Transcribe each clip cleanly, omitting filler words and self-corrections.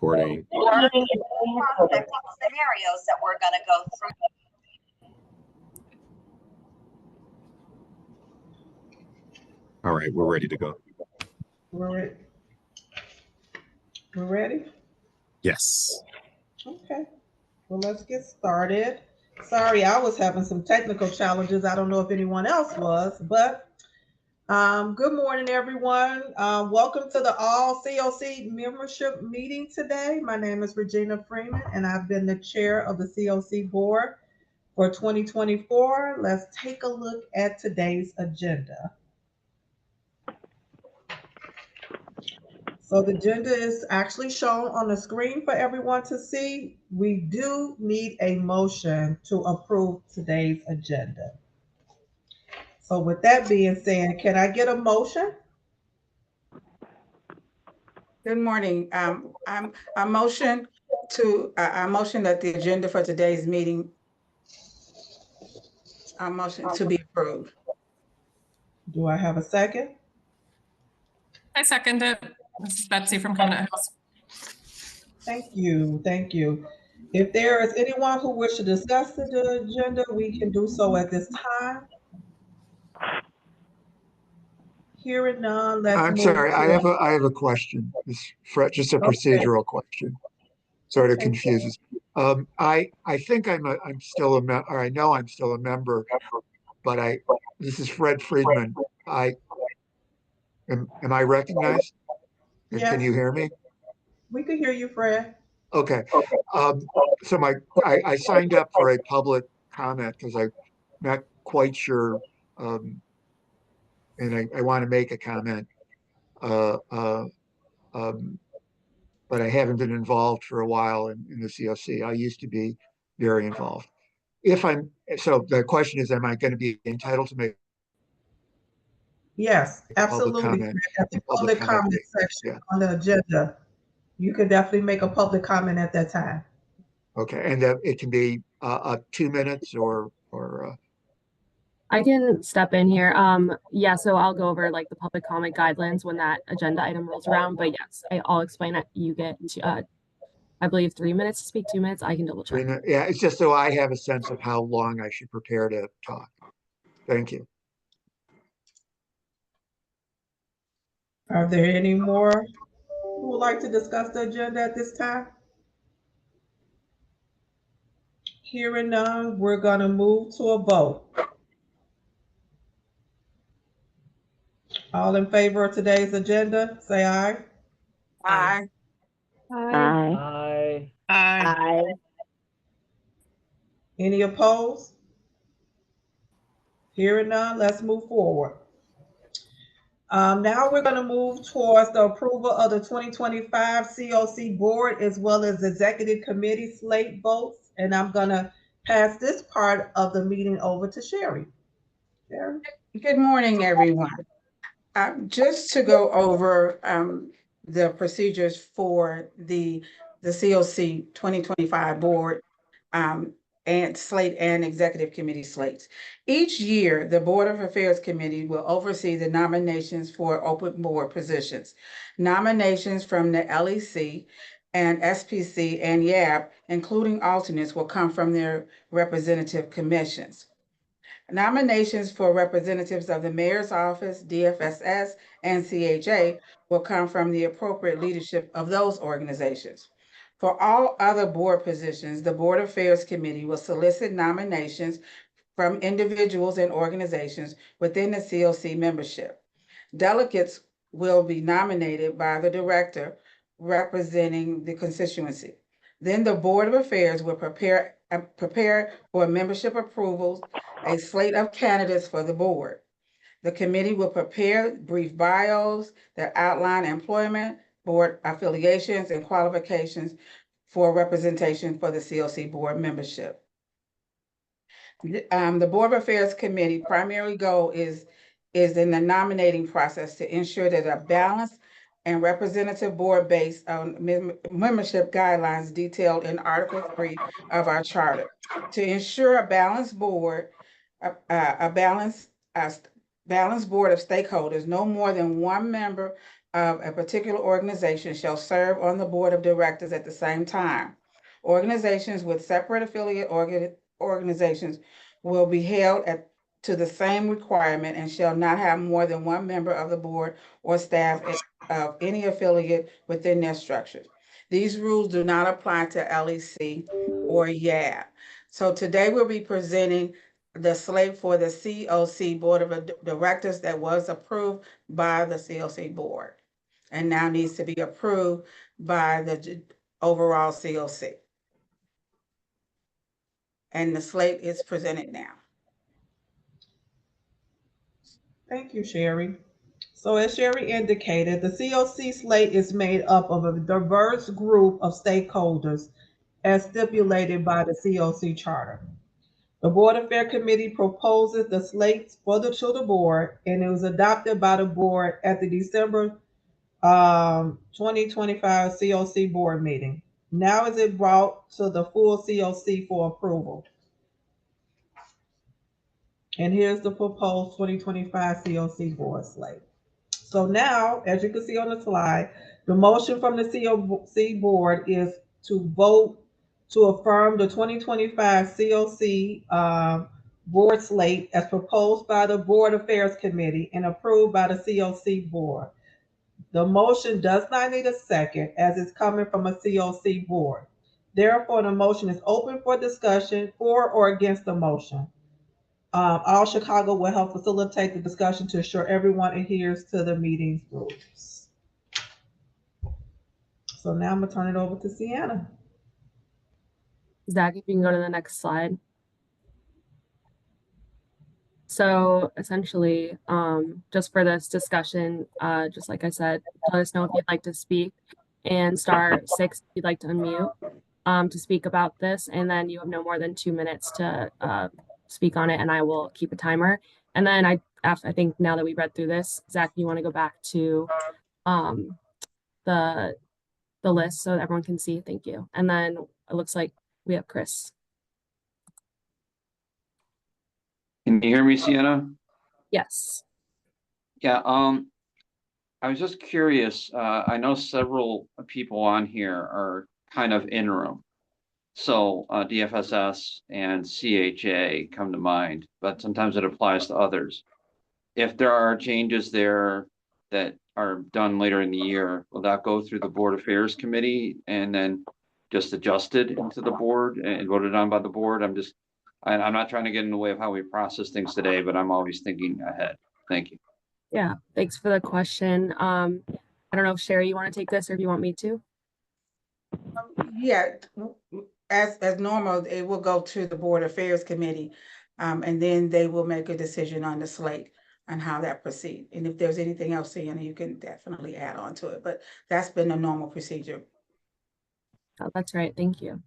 recording. Prospective scenarios that we're going to go through. All right, we're ready to go. We're ready? Yes. Okay. Well, let's get started. Sorry, I was having some technical challenges. I don't know if anyone else was, but good morning, everyone. Welcome to the All COC membership meeting today. My name is Regina Freeman, and I've been the chair of the COC board for 2024. Let's take a look at today's agenda. So the agenda is actually shown on the screen for everyone to see. We do need a motion to approve today's agenda. So with that being said, can I get a motion? Good morning. I motion that the agenda for today's meeting, I motion to be approved. Do I have a second? I second it. This is Betsy from Covenant House. Thank you. Thank you. If there is anyone who wishes to discuss the agenda, we can do so at this time. Hearing none, let's I'm move sorry, I to- have a question. It's just a Okay. procedural question. Sort of Okay. confuses. I think I'm still a member, or I know I'm still a member, but this is Fred Friedman. Am I recognized? Yes. Can you hear me? We can hear you, Fred. Okay. So I signed up for a public comment because I'm not quite sure, and I want to make a comment, but I haven't been involved for a while in the COC. I used to be very involved. So the question is, am I going to be entitled to make Yes, public absolutely. comment? At the public comment section Yeah. on the agenda, you could definitely make a public comment at that time. Okay, and it can be 2 minutes or I can step in here. Yeah, so I'll go over like the public comment guidelines when that agenda item rolls around. But yes, I'll explain it. You get, I believe 3 minutes to speak, 2 minutes. I can double check. 3 minutes. Yeah, it's just so I have a sense of how long I should prepare to talk. Thank you. Are there any more who would like to discuss the agenda at this time? Hearing none, we're going to move to a vote. All in favor of today's agenda, say aye. Aye. Aye. Aye. Any opposed? Hearing none, let's move forward. Now we're going to move towards the approval of the 2025 COC board as well as executive committee slate votes. And I'm going to pass this part of the meeting over to Sherry. Sherry? Good morning, everyone. Just to go over the procedures for the COC 2025 board and slate and executive committee slates. Each year, the Board of Affairs Committee will oversee the nominations for open board positions. Nominations from the LEC and SPC and YAB, including alternates, will come from their representative commissions. Nominations for representatives of the Mayor's Office, DFSS, and CHA will come from the appropriate leadership of those organizations. For all other board positions, the Board of Affairs Committee will solicit nominations from individuals and organizations within the COC membership. Delegates will be nominated by the director representing the constituency. Then the Board of Affairs will prepare for membership approvals, a slate of candidates for the board. The committee will prepare brief bios that outline employment, board affiliations, and qualifications for representation for the COC board membership. The Board of Affairs Committee primary goal is in the nominating process to ensure that a balanced and representative board based on membership guidelines detailed in Article 3 of our charter. To ensure a balanced board, a balanced board of stakeholders, no more than one member of a particular organization shall serve on the board of directors at the same time. Organizations with separate affiliate organizations will be held to the same requirement and shall not have more than one member of the board or staff of any affiliate within their structures. These rules do not apply to LEC or YAB. So today we'll be presenting the slate for the COC Board of Directors that was approved by the COC Board and now needs to be approved by the overall COC. And the slate is presented now. Thank you, Sherry. So as Sherry indicated, the COC slate is made up of a diverse group of stakeholders as stipulated by the COC charter. The Board Affairs Committee proposes the slates to the board, and it was adopted by the board at the December 2025 COC board meeting. Now is it brought to the full COC for approval. And here's the proposed 2025 COC board slate. So now, as you can see on the slide, the motion from the COC board is to vote to affirm the 2025 COC board slate as proposed by the Board Affairs Committee and approved by the COC board. The motion does not need a second as it's coming from a COC board. Therefore, the motion is open for discussion for or against the motion. All Chicago will help facilitate the discussion to ensure everyone adheres to the meeting's rules. So now I'm gonna turn it over to Sienna. Zach, if you can go to the next slide. So essentially, just for this discussion, just like I said, let us know if you'd like to speak, and star 6 if you'd like to unmute to speak about this, and then you have no more than 2 minutes to speak on it, and I will keep a timer. And then I think now that we read through this, Zach, you want to go back to the list so that everyone can see. Thank you. And then it looks like we have Chris. Can you hear me, Sienna? Yes. Yeah, I was just curious. I know several people on here are kind of interim. So DFSS and CHA come to mind, but sometimes it applies to others. If there are changes there that are done later in the year, will that go through the Board Affairs Committee and then just adjusted into the board and voted on by the board? I'm not trying to get in the way of how we process things today, but I'm always thinking ahead. Thank you. Yeah, thanks for the question. I don't know if Sherry, you want to take this or if you want me to? Yeah, as normal, it will go to the Board Affairs Committee, and then they will make a decision on the slate and how that proceeds. And if there's anything else, Sienna, you can definitely add on to it, but that's been a normal procedure. Oh, that's right. Thank you.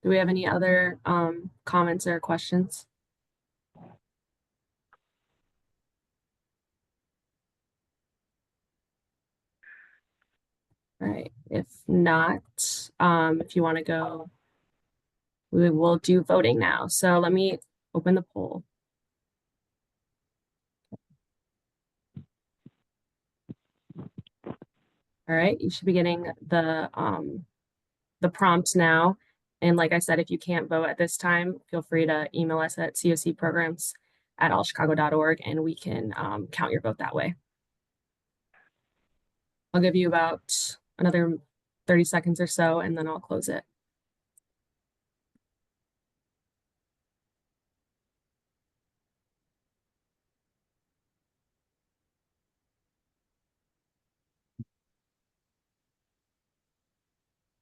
Do we have any other comments or questions? All right. If not, if you want to go, we will do voting now. So let me open the poll. All right, you should be getting the prompt now. And like I said, if you can't vote at this time, feel free to email us at cocprograms@allchicago.org and we can count your vote that way. I'll give you about another 30 seconds or so, and then I'll close it.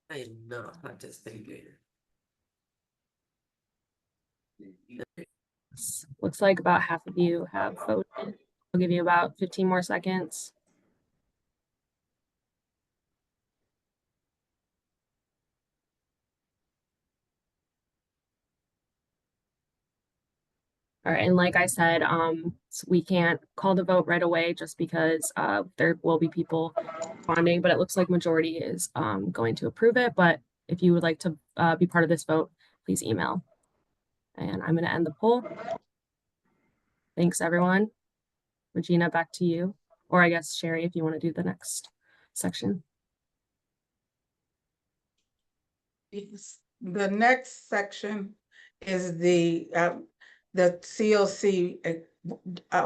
I am not participating. Looks like about half of you have voted. I'll give you about 15 more seconds. All right, and like I said, we can't call the vote right away just because there will be people responding, but it looks like majority is going to approve it. But if you would like to be part of this vote, please email. And I'm going to end the poll. Thanks, everyone. Regina, back to you. Or I guess Sherry, if you want to do the next section. Yes. The next section is the COC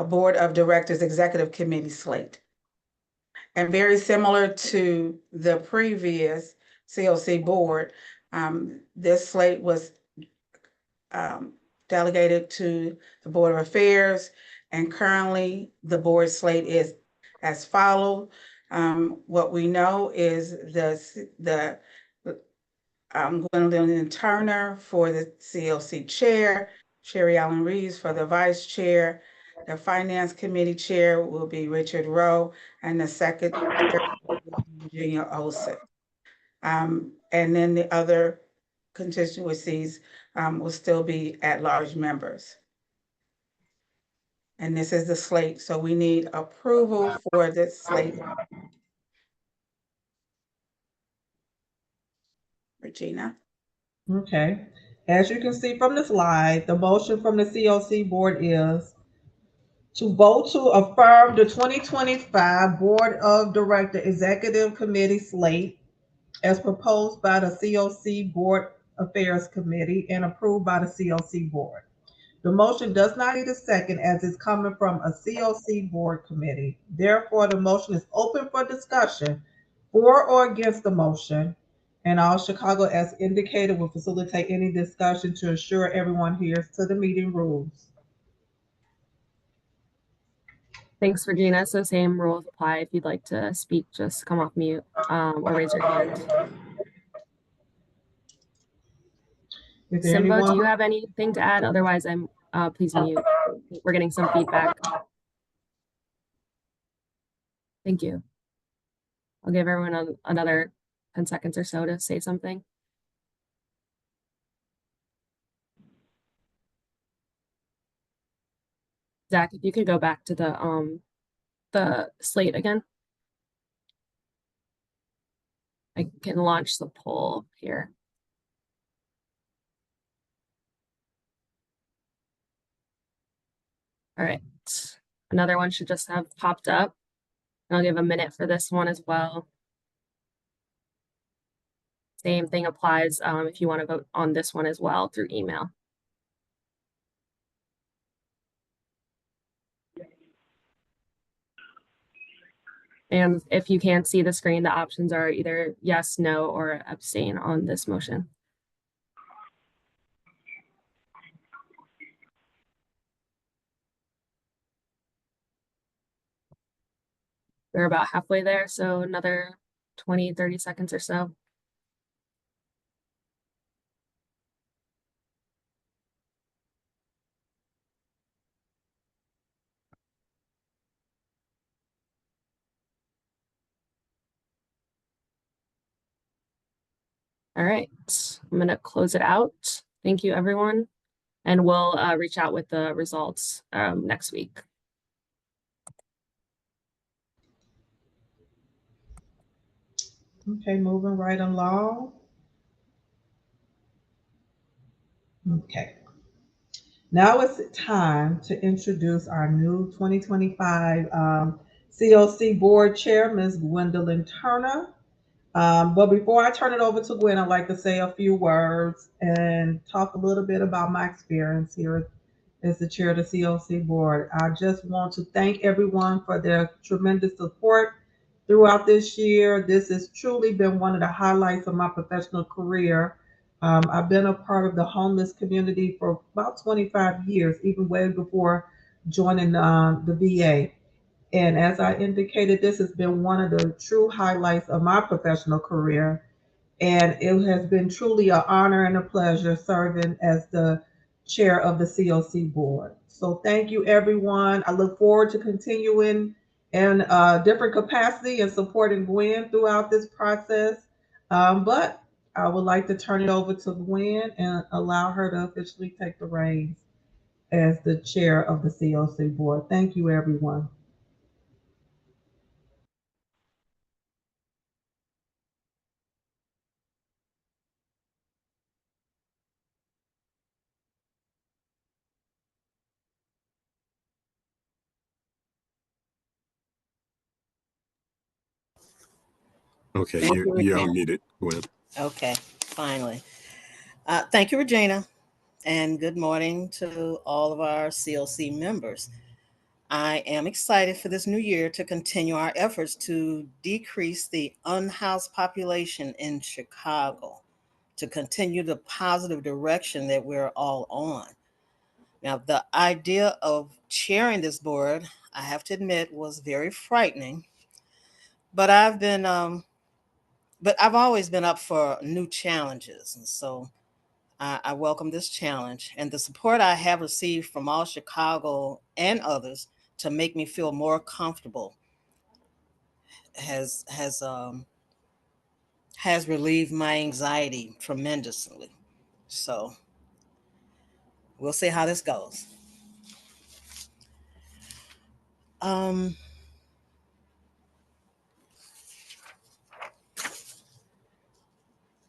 Board of Directors Executive Committee slate. And very similar to the previous COC board, this slate was delegated to the Board of Affairs, and currently the board slate is as follows. What we know is the Gwendolyn Turner for the COC chair, Sherry Allen Reeves for the vice chair. The finance committee chair will be Richard Rowe, and the secretary will be Virginia Olson. And then the other constituencies will still be at-large members. And this is the slate, so we need approval for this slate. Regina? Okay. As you can see from the slide, the motion from the COC board is to vote to affirm the 2025 Board of Director Executive Committee slate as proposed by the COC Board Affairs Committee and approved by the COC board. The motion does not need a second as it's coming from a COC board committee. Therefore, the motion is open for discussion for or against the motion. And All Chicago, as indicated, will facilitate any discussion to ensure everyone adheres to the meeting rules. Thanks, Regina. So same rules apply. If you'd like to speak, just come off mute or raise your hand. Is there Simba, do anyone? you have anything to add? Otherwise, please mute. We're getting some feedback. Thank you. I'll give everyone another 10 seconds or so to say something. Zach, if you could go back to the slate again. I can launch the poll here. All right, another one should just have popped up. And I'll give a minute for this one as well. Same thing applies if you want to vote on this one as well through email. And if you can't see the screen, the options are either yes, no, or abstain on this motion. We're about halfway there, so another 20, 30 seconds or so. All right, I'm gonna close it out. Thank you, everyone. And we'll reach out with the results next week. Okay, moving right along. Okay. Now it's time to introduce our new 2025 COC board chair, Ms. Gwendolyn Turner. But before I turn it over to Gwen, I'd like to say a few words and talk a little bit about my experience here as the chair of the COC board. I just want to thank everyone for their tremendous support throughout this year. This has truly been one of the highlights of my professional career. I've been a part of the homeless community for about 25 years, even way before joining the VA. And as I indicated, this has been one of the true highlights of my professional career. And it has been truly an honor and a pleasure serving as the chair of the COC board. So thank you, everyone. I look forward to continuing in a different capacity and supporting Gwen throughout this process. But I would like to turn it over to Gwen and allow her to officially take the reins as the chair of the COC board. Thank you, everyone. Okay, Thank you you, you Regina. unmuted, Gwen. Okay, finally. Thank you, Regina, and good morning to all of our COC members. I am excited for this new year to continue our efforts to decrease the unhoused population in Chicago, to continue the positive direction that we're all on. Now, the idea of chairing this board, I have to admit, was very frightening, but I've always been up for new challenges, and so I welcome this challenge and the support I have received from all Chicago and others to make me feel more comfortable has relieved my anxiety tremendously. So we'll see how this goes. Um,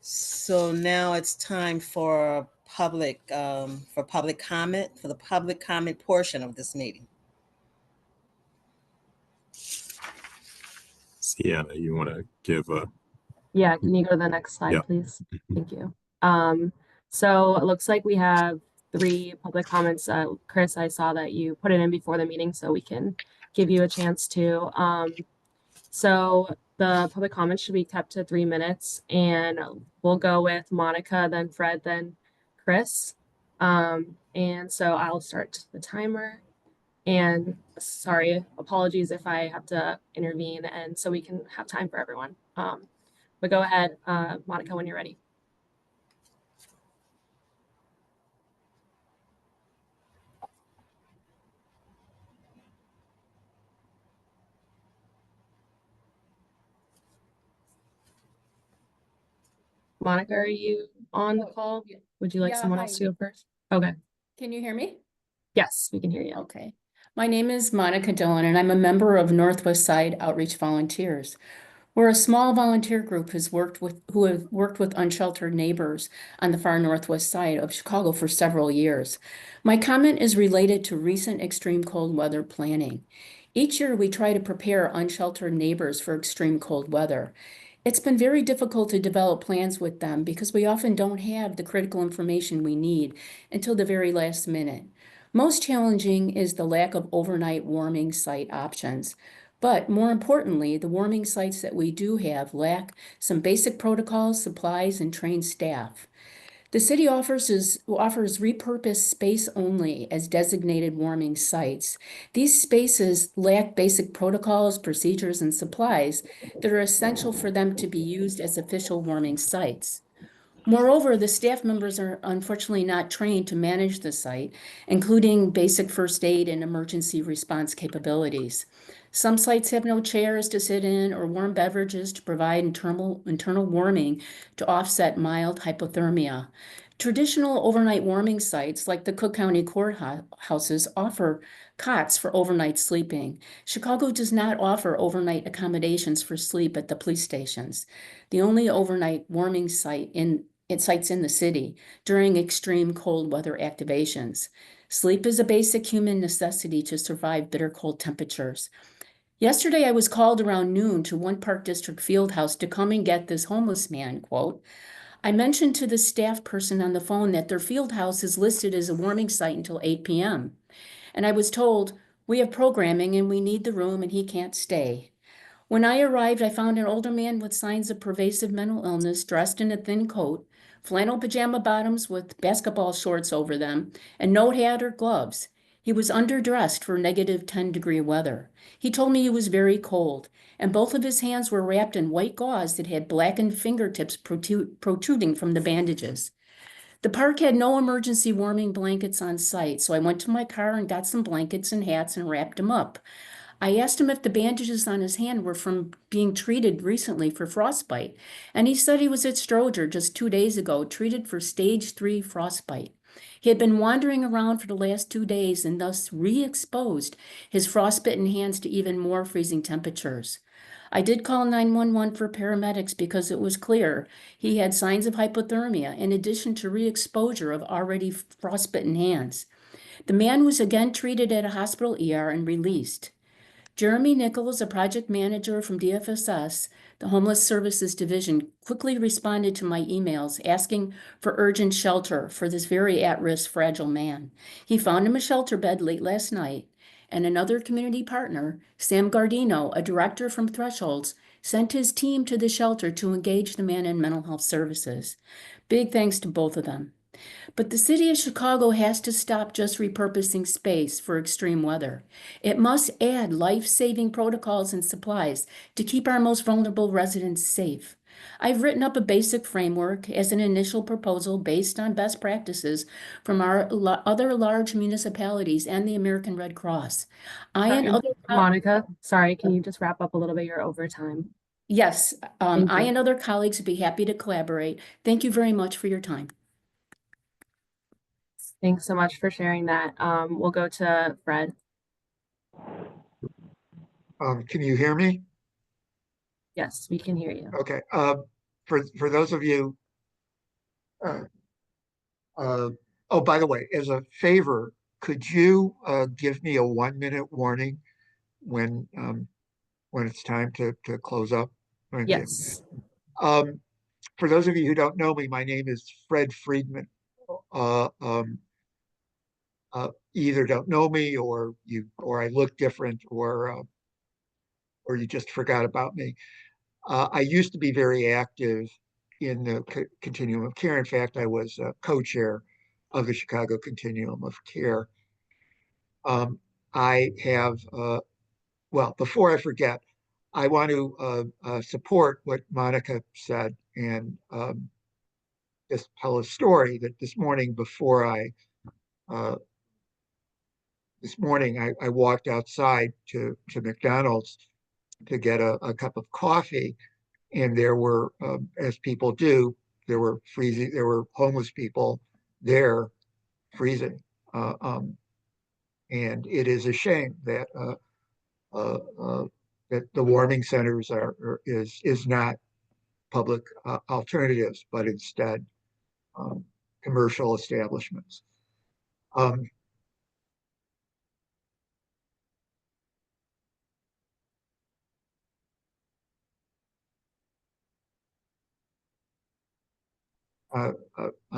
so now it's time for public comment, for the public comment portion of this meeting. Sienna, you want to give a Yeah, can you go to the next slide, Yeah. please? Thank you. So it looks like we have 3 public comments. Chris, I saw that you put it in before the meeting, so we can give you a chance to. So the public comments should be kept to 3 minutes, and we'll go with Monica, then Fred, then Chris. And so I'll start the timer. And sorry, apologies if I have to intervene, and so we can have time for everyone. But go ahead, Monica, when you're ready. Monica, are you on the call? Would you like Yeah, someone hi. else to go first? Okay. Can you hear me? Yes, we can hear you. Okay. My name is Monica Dillon, and I'm a member of Northwest Side Outreach Volunteers. We're a small volunteer group who have worked with unsheltered neighbors on the far northwest side of Chicago for several years. My comment is related to recent extreme cold weather planning. Each year, we try to prepare unsheltered neighbors for extreme cold weather. It's been very difficult to develop plans with them because we often don't have the critical information we need until the very last minute. Most challenging is the lack of overnight warming site options. But more importantly, the warming sites that we do have lack some basic protocols, supplies, and trained staff. The city offers repurposed space only as designated warming sites. These spaces lack basic protocols, procedures, and supplies that are essential for them to be used as official warming sites. Moreover, the staff members are unfortunately not trained to manage the site, including basic first aid and emergency response capabilities. Some sites have no chairs to sit in or warm beverages to provide internal warming to offset mild hypothermia. Traditional overnight warming sites like the Cook County courthouses offer cots for overnight sleeping. Chicago does not offer overnight accommodations for sleep at the police stations. The only overnight warming sites in the city during extreme cold weather activations. Sleep is a basic human necessity to survive bitter cold temperatures. Yesterday, I was called around noon to one Park District field house to come and get this homeless man, quote. I mentioned to the staff person on the phone that their field house is listed as a warming site until 8 p.m. And I was told, we have programming and we need the room and he can't stay. When I arrived, I found an older man with signs of pervasive mental illness, dressed in a thin coat, flannel pajama bottoms with basketball shorts over them, and no hat or gloves. He was underdressed for negative 10-degree weather. He told me he was very cold, and both of his hands were wrapped in white gauze that had blackened fingertips protruding from the bandages. The park had no emergency warming blankets on site, so I went to my car and got some blankets and hats and wrapped him up. I asked him if the bandages on his hand were from being treated recently for frostbite, and he said he was at Stroger just 2 days ago, treated for stage 3 frostbite. He had been wandering around for the last 2 days and thus re-exposed his frostbitten hands to even more freezing temperatures. I did call 911 for paramedics because it was clear he had signs of hypothermia in addition to re-exposure of already frostbitten hands. The man was again treated at a hospital ER and released. Jeremy Nichols, a project manager from DFSS, the Homeless Services Division, quickly responded to my emails asking for urgent shelter for this very at-risk, fragile man. He found him a shelter bed late last night, and another community partner, Sam Gardino, a director from Thresholds, sent his team to the shelter to engage the man in mental health services. Big thanks to both of them. But the city of Chicago has to stop just repurposing space for extreme weather. It must add life-saving protocols and supplies to keep our most vulnerable residents safe. I've written up a basic framework as an initial proposal based on best practices from our other large municipalities and the American Red Cross. Monica, sorry, can you just wrap up a little bit your overtime? Yes, Thank I you. and other colleagues would be happy to collaborate. Thank you very much for your time. Thanks so much for sharing that. We'll go to Fred. Can you hear me? Yes, we can hear you. Okay. For those of you, uh, oh, by the way, as a favor, could you give me a 1-minute warning when it's time to close up? Thank you. Yes. For those of you who don't know me, my name is Fred Friedman. Either don't know me, or I look different, or you just forgot about me. I used to be very active in the Continuum of Care. In fact, I was co-chair of the Chicago Continuum of Care. I have, well, before I forget, I want to support what Monica said and just tell a story that this morning I walked outside to McDonald's to get a cup of coffee, and there were, as people do, there were homeless people there freezing. And it is a shame that that the warming centers is not public alternatives, but instead commercial establishments. And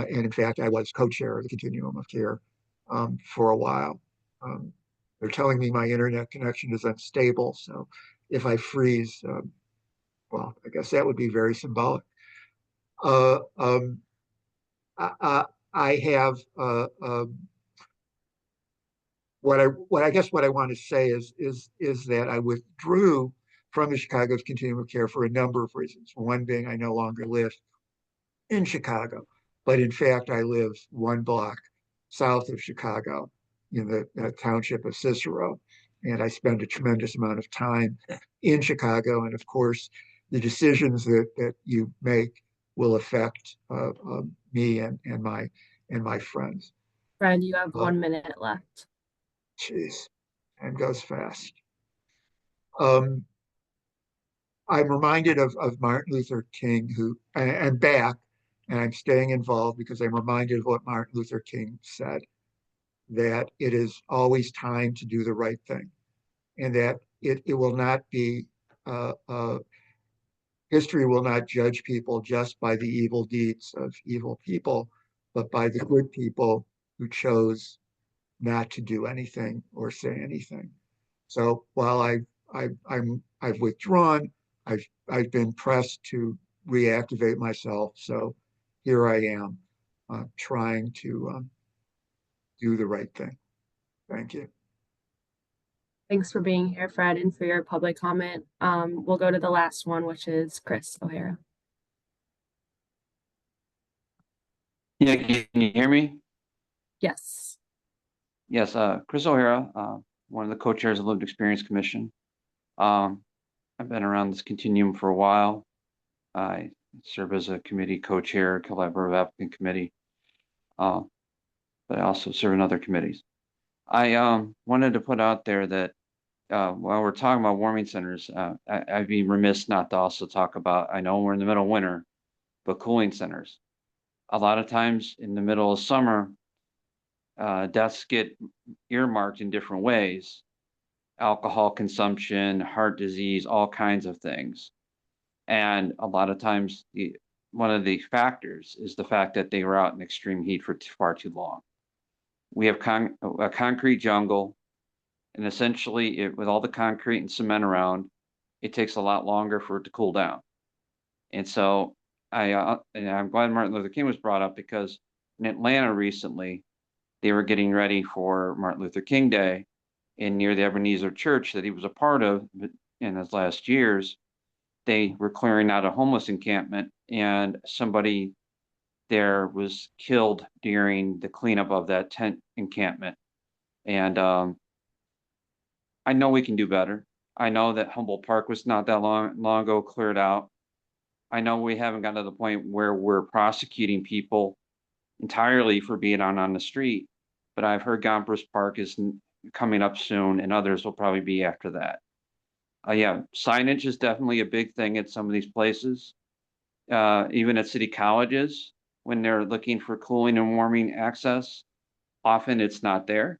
in fact, I was co-chair of the Continuum of Care for a while. They're telling me my internet connection is unstable, so if I freeze, well, I guess that would be very symbolic. I have what I want to say is that I withdrew from the Chicago's Continuum of Care for a number of reasons. One being I no longer live in Chicago, but in fact I live 1 block south of Chicago in the township of Cicero, and I spend a tremendous amount of time in Chicago. And of course, the decisions that you make will affect me and my friends. Fred, you have 1 minute left. Jeez, time goes fast. I'm reminded of Martin Luther King, who, and I'm back, and I'm staying involved because I'm reminded of what Martin Luther King said, that it is always time to do the right thing, and that it will not be, history will not judge people just by the evil deeds of evil people, but by the good people who chose not to do anything or say anything. So while I've withdrawn, I've been pressed to reactivate myself. So here I am, trying to do the right thing. Thank you. Thanks for being here, Fred, and for your public comment. We'll go to the last one, which is Chris O'Hara. Yeah, can you hear me? Yes. Yes, Chris O'Hara, one of the co-chairs of the Lived Experience Commission. I've been around this continuum for a while. I serve as a committee co-chair, collaborative applicant committee, but I also serve in other committees. I wanted to put out there that while we're talking about warming centers, I'd be remiss not to also talk about, I know we're in the middle of winter, but cooling centers. A lot of times in the middle of summer, desks get earmarked in different ways. alcohol consumption, heart disease, all kinds of things. And a lot of times, one of the factors is the fact that they were out in extreme heat for far too long. We have a concrete jungle, and essentially, with all the concrete and cement around, it takes a lot longer for it to cool down. And so and I'm glad Martin Luther King was brought up, because in Atlanta recently, they were getting ready for Martin Luther King Day, and near the Ebenezer Church that he was a part of in his last years, they were clearing out a homeless encampment, and somebody there was killed during the cleanup of that tent encampment. And I know we can do better. I know that Humboldt Park was not that long ago cleared out. I know we haven't gotten to the point where we're prosecuting people entirely for being on the street, but I've heard Gompers Park is coming up soon, and others will probably be after that. Yeah, signage is definitely a big thing at some of these places. Even at city colleges, when they're looking for cooling and warming access, often it's not there.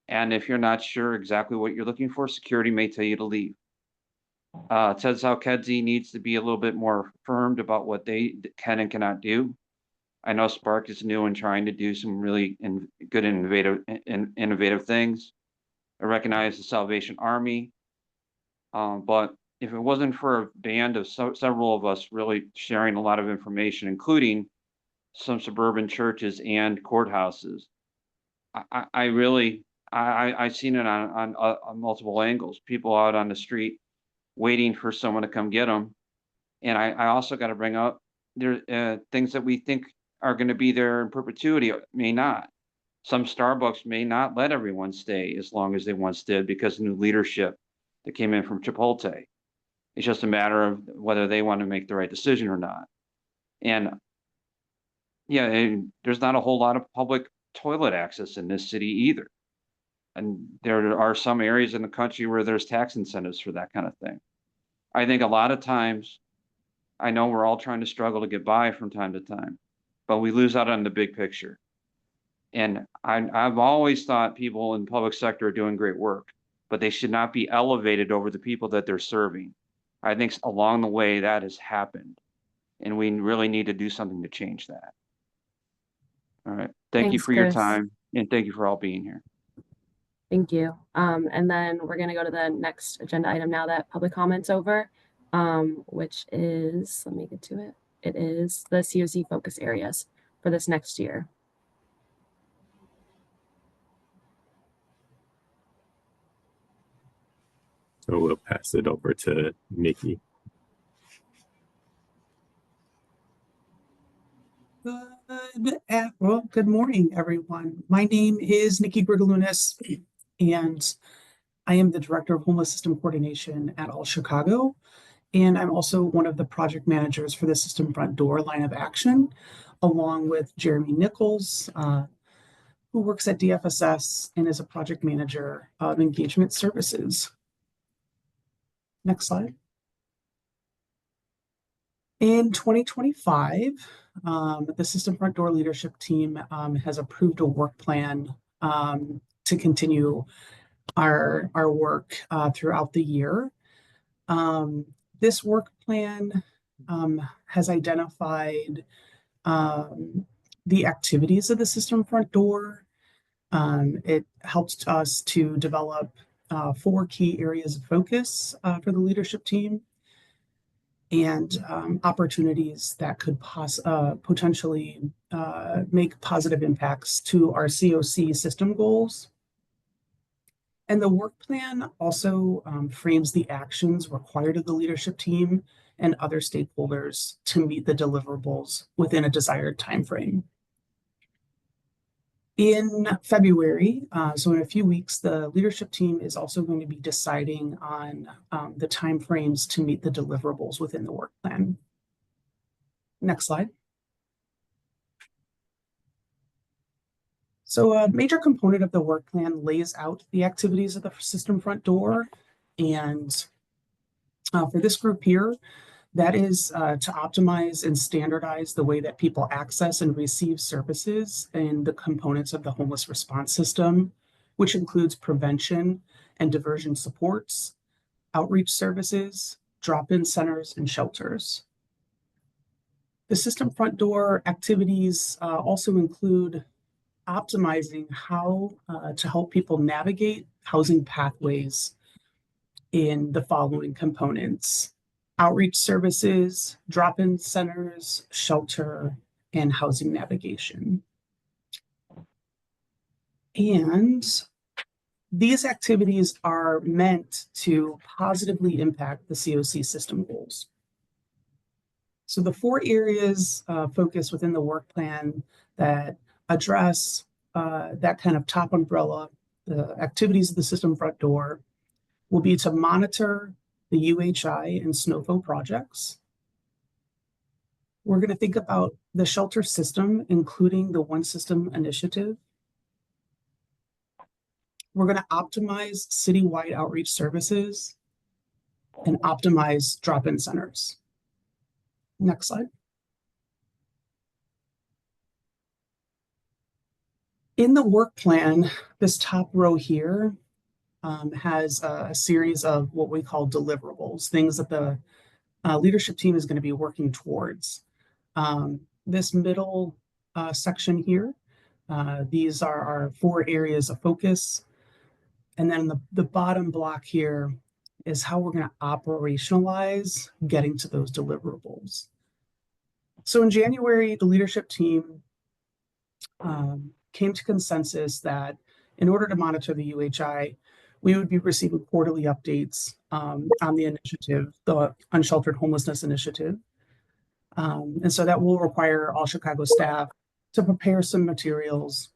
And if you're not sure exactly what you're looking for, security may tell you to leave. Ted Kedzie needs to be a little bit more firm about what they can and cannot do. I know Spark is new and trying to do some really good innovative things. I recognize the Salvation Army, but if it wasn't for a band of several of us really sharing a lot of information, including some suburban churches and courthouses, I've seen it on multiple angles. People out on the street waiting for someone to come get them. And I also got to bring up things that we think are going to be there in perpetuity may not. Some Starbucks may not let everyone stay as long as they once did because of new leadership that came in from Chipotle. It's just a matter of whether they want to make the right decision or not. And yeah, there's not a whole lot of public toilet access in this city either. And there are some areas in the country where there's tax incentives for that kind of thing. I think a lot of times, I know we're all trying to struggle to get by from time to time, but we lose out on the big picture. And I've always thought people in the public sector are doing great work, but they should not be elevated over the people that they're serving. I think along the way that has happened, and we really need to do something to change that. All right. Thank you Thanks, for your Chris. time, and thank you for all being here. Thank you. And then we're going to go to the next agenda item now that public comment's over, which is, let me get to it. It is the COC focus areas for this next year. So we'll pass it over to Nikki. Good morning, everyone. My name is Nikki Grigalunas, and I am the Director of Homeless System Coordination at All Chicago. And I'm also one of the project managers for the System Front Door line of action, along with Jeremy Nichols, who works at DFSS and is a project manager of engagement services. Next slide. In 2025, the System Front Door leadership team has approved a work plan to continue our work throughout the year. This work plan has identified the activities of the System Front Door. It helps us to develop 4 key areas of focus for the leadership team, and opportunities that could potentially make positive impacts to our COC system goals. And the work plan also frames the actions required of the leadership team and other stakeholders to meet the deliverables within a desired timeframe. In February, so in a few weeks, the leadership team is also going to be deciding on the timeframes to meet the deliverables within the work plan. Next slide. So a major component of the work plan lays out the activities of the System Front Door. And for this group here, that is to optimize and standardize the way that people access and receive services in the components of the homeless response system, which includes prevention and diversion supports, outreach services, drop-in centers, and shelters. The system front door activities also include optimizing how to help people navigate housing pathways in the following components: outreach services, drop-in centers, shelter, and housing navigation. And these activities are meant to positively impact the COC system goals. So the 4 areas focus within the work plan that address that kind of top umbrella, the activities of the system front door, will be to monitor the UHI and SNOFO projects. We're going to think about the shelter system, including the One System initiative. We're going to optimize citywide outreach services and optimize drop-in centers. Next slide. In the work plan, this top row here has a series of what we call deliverables, things that the leadership team is going to be working towards. This middle section here, these are our 4 areas of focus. And then the bottom block here is how we're going to operationalize getting to those deliverables. So in January, the leadership team came to consensus that in order to monitor the UHI, we would be receiving quarterly updates on the initiative, the Unsheltered Homelessness Initiative. And so that will require all Chicago staff to prepare some materials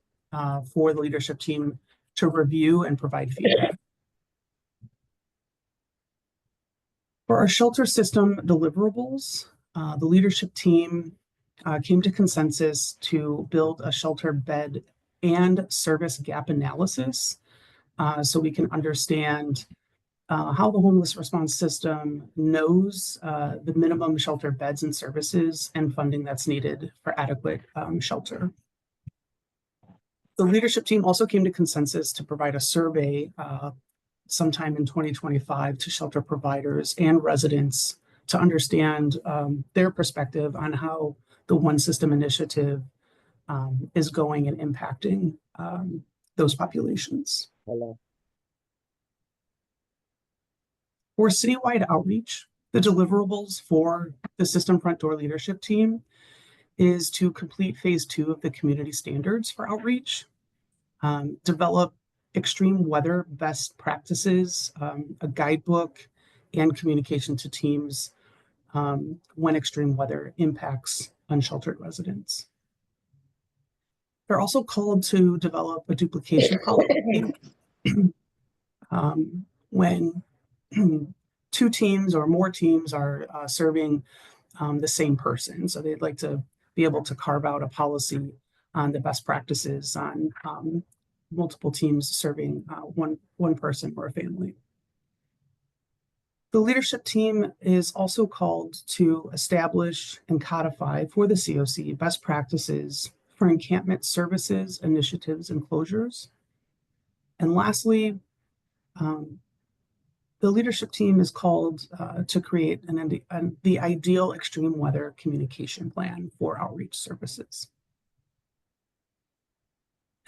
for the leadership team to review and provide feedback. For our shelter system deliverables, the leadership team came to consensus to build a shelter bed and service gap analysis so we can understand how the homeless response system knows the minimum shelter beds and services and funding that's needed for adequate shelter. The leadership team also came to consensus to provide a survey sometime in 2025 to shelter providers and residents to understand their perspective on how the One System initiative is going and impacting those populations. Hello. For citywide outreach, the deliverables for the system front door leadership team is to complete phase 2 of the community standards for outreach, develop extreme weather best practices, a guidebook, and communication to teams when extreme weather impacts unsheltered residents. They're also called to develop a duplication policy when 2 teams or more teams are serving the same person. So they'd like to be able to carve out a policy on the best practices on multiple teams serving one person or a family. The leadership team is also called to establish and codify for the COC best practices for encampment services, initiatives, and closures. And lastly, the leadership team is called to create the ideal extreme weather communication plan for outreach services.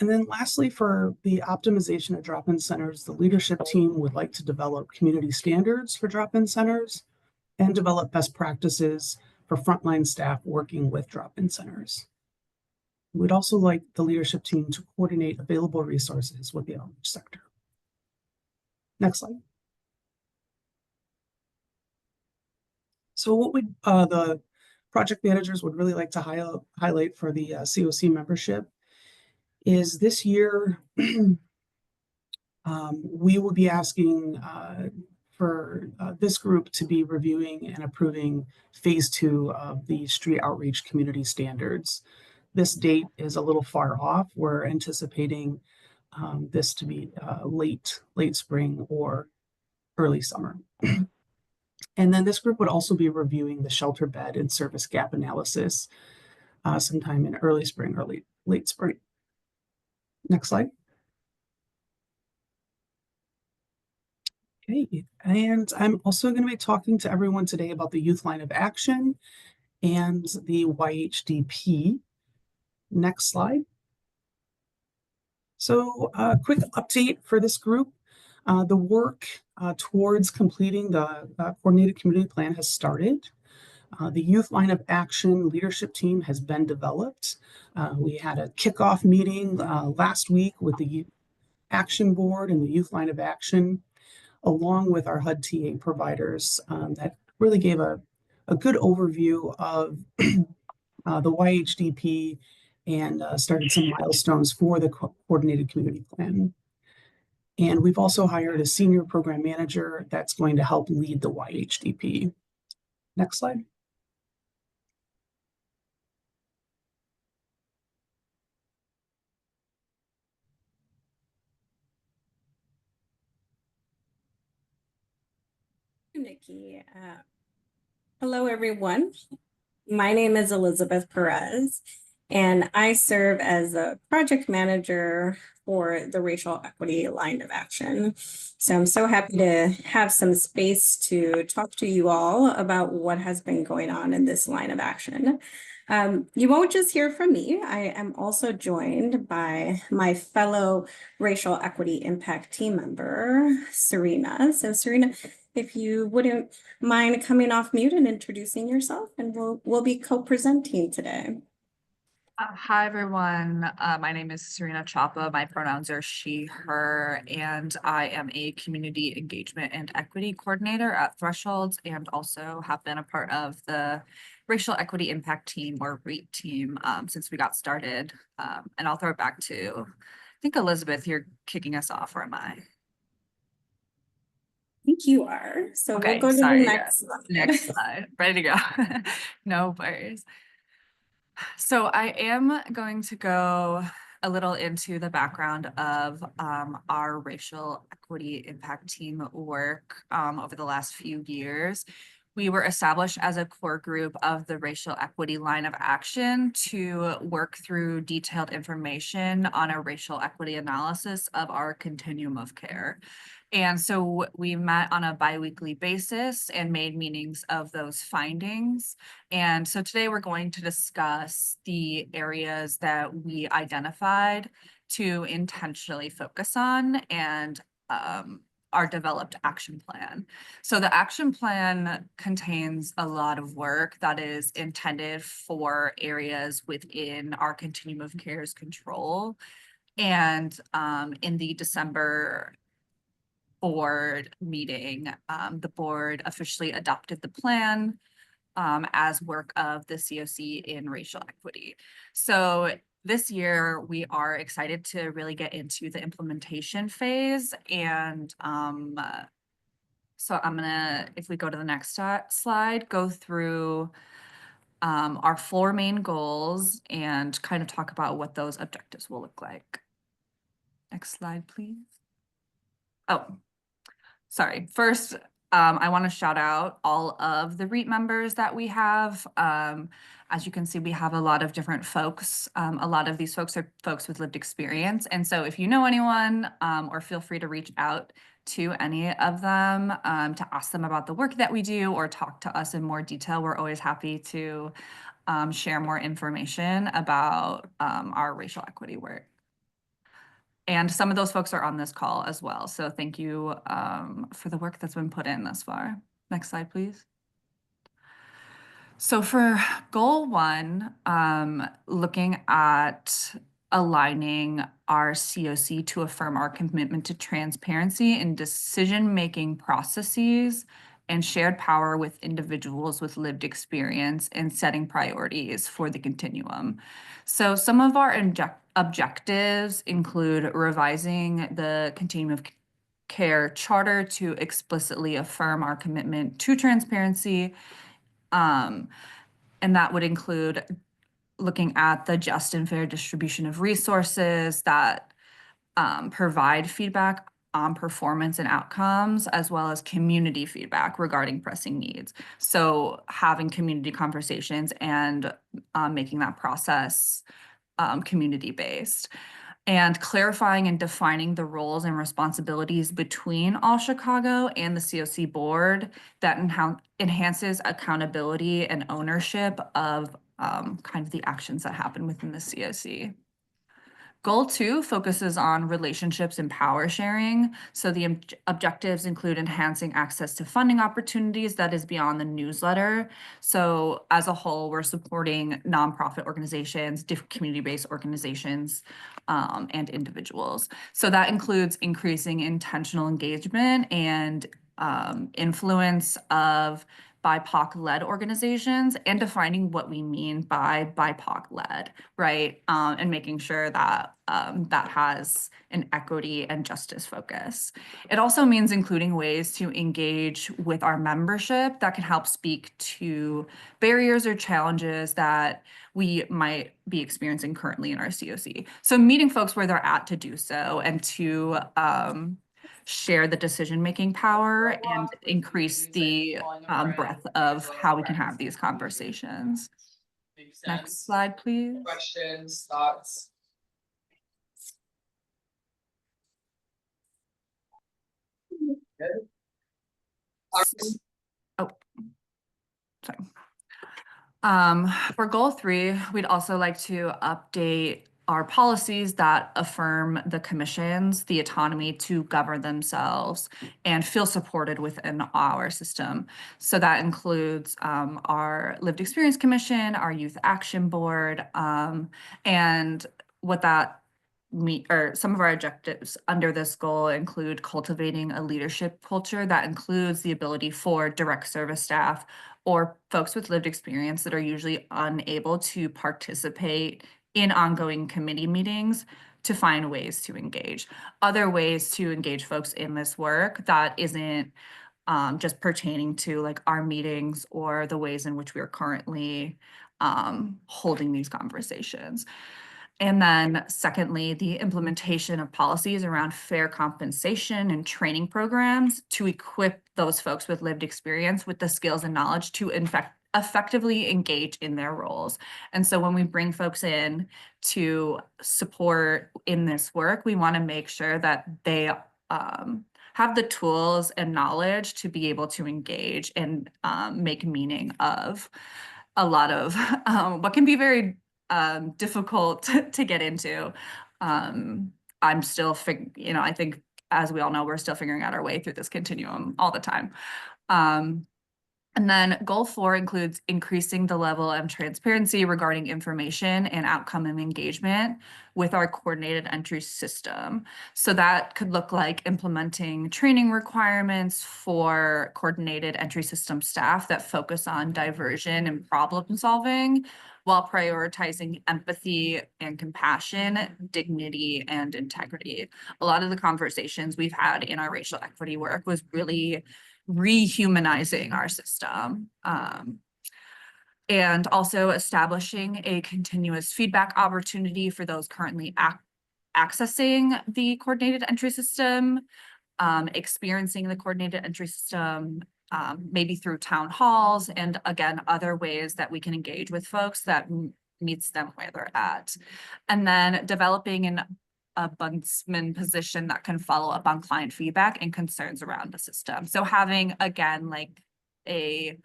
And then lastly, for the optimization of drop-in centers, the leadership team would like to develop community standards for drop-in centers and develop best practices for frontline staff working with drop-in centers. We'd also like the leadership team to coordinate available resources with the outreach sector. Next slide. So what the project managers would really like to highlight for the COC membership is this year, we will be asking for this group to be reviewing and approving phase 2 of the street outreach community standards. This date is a little far off. We're anticipating this to be late spring or early summer. And then this group would also be reviewing the shelter bed and service gap analysis sometime in early spring or late spring. Next slide. Okay, and I'm also going to be talking to everyone today about the Youth Line of Action and the YHDP. Next slide. So a quick update for this group. The work towards completing the coordinated community plan has started. The Youth Line of Action leadership team has been developed. We had a kickoff meeting last week with the Action Board and the Youth Line of Action, along with our HUD TA providers, that really gave a good overview of the YHDP and started some milestones for the coordinated community plan. And we've also hired a senior program manager that's going to help lead the YHDP. Next slide. Nikki. Hello, everyone. My name is Elizabeth Perez, and I serve as a project manager for the Racial Equity Line of Action. So I'm so happy to have some space to talk to you all about what has been going on in this line of action. You won't just hear from me. I am also joined by my fellow Racial Equity Impact team member, Serena. So Serena, if you wouldn't mind coming off mute and introducing yourself, and we'll be co-presenting today. Hi, everyone. My name is Serena Chapa. My pronouns are she, her, and I am a community engagement and equity coordinator at Thresholds, and also have been a part of the Racial Equity Impact team, or REAP team, since we got started. And I'll throw it back to, I think, Elizabeth, you're kicking us off, or am I? I think you are. So Okay, we'll go to sorry, the next slide. Next slide. Ready to go. No worries. So I am going to go a little into the background of our racial equity impact team work over the last few years. We were established as a core group of the Racial Equity Line of Action to work through detailed information on a racial equity analysis of our continuum of care. And so we met on a bi-weekly basis and made meetings of those findings. And so today we're going to discuss the areas that we identified to intentionally focus on and our developed action plan. So the action plan contains a lot of work that is intended for areas within our continuum of care's control. And in the December board meeting, the board officially adopted the plan as work of the COC in racial equity. So this year, we are excited to really get into the implementation phase. And so I'm gonna, if we go to the next slide, go through our 4 main goals and kind of talk about what those objectives will look like. Next slide, please. Oh, sorry. First, I want to shout out all of the REAP members that we have. As you can see, we have a lot of different folks. A lot of these folks are folks with lived experience. And so if you know anyone, or feel free to reach out to any of them to ask them about the work that we do or talk to us in more detail. We're always happy to share more information about our racial equity work. And some of those folks are on this call as well. So thank you for the work that's been put in thus far. Next slide, please. So for goal 1, looking at aligning our COC to affirm our commitment to transparency in decision-making processes and shared power with individuals with lived experience and setting priorities for the continuum. So some of our objectives include revising the continuum of care charter to explicitly affirm our commitment to transparency. And that would include looking at the just and fair distribution of resources that provide feedback on performance and outcomes, as well as community feedback regarding pressing needs. So having community conversations and making that process community-based. and clarifying and defining the roles and responsibilities between All Chicago and the COC board that enhances accountability and ownership of kind of the actions that happen within the COC. Goal 2 focuses on relationships and power sharing. So the objectives include enhancing access to funding opportunities that is beyond the newsletter. So as a whole, we're supporting nonprofit organizations, different community-based organizations, and individuals. So that includes increasing intentional engagement and influence of BIPOC-led organizations and defining what we mean by BIPOC-led, right? And making sure that that has an equity and justice focus. It also means including ways to engage with our membership that can help speak to barriers or challenges that we might be experiencing currently in our COC. So meeting folks where they're at to do so and to share the decision-making power and increase the breadth of how we can have these conversations. Next slide, please. Questions, thoughts? Good. Oh, sorry. For goal 3, we'd also like to update our policies that affirm the commissions the autonomy to govern themselves and feel supported within our system. So that includes our Lived Experience Commission, our Youth Action Board, and what that some of our objectives under this goal include cultivating a leadership culture that includes the ability for direct service staff or folks with lived experience that are usually unable to participate in ongoing committee meetings to find ways to engage. Other ways to engage folks in this work that isn't just pertaining to like our meetings or the ways in which we are currently holding these conversations. And then secondly, the implementation of policies around fair compensation and training programs to equip those folks with lived experience with the skills and knowledge to effectively engage in their roles. And so when we bring folks in to support in this work, we want to make sure that they have the tools and knowledge to be able to engage and make meaning of a lot of what can be very difficult to get into. I'm still, I think, as we all know, we're still figuring out our way through this continuum all the time. And then goal 4 includes increasing the level of transparency regarding information and outcome and engagement with our coordinated entry system. So that could look like implementing training requirements for coordinated entry system staff that focus on diversion and problem solving while prioritizing empathy and compassion, dignity, and integrity. A lot of the conversations we've had in our racial equity work was really rehumanizing our system, and also establishing a continuous feedback opportunity for those currently accessing the coordinated entry system, experiencing the coordinated entry system, maybe through town halls, and again, other ways that we can engage with folks that meets them where they're at. And then developing an ombudsman position that can follow up on client feedback and concerns around the system. So having, again, like a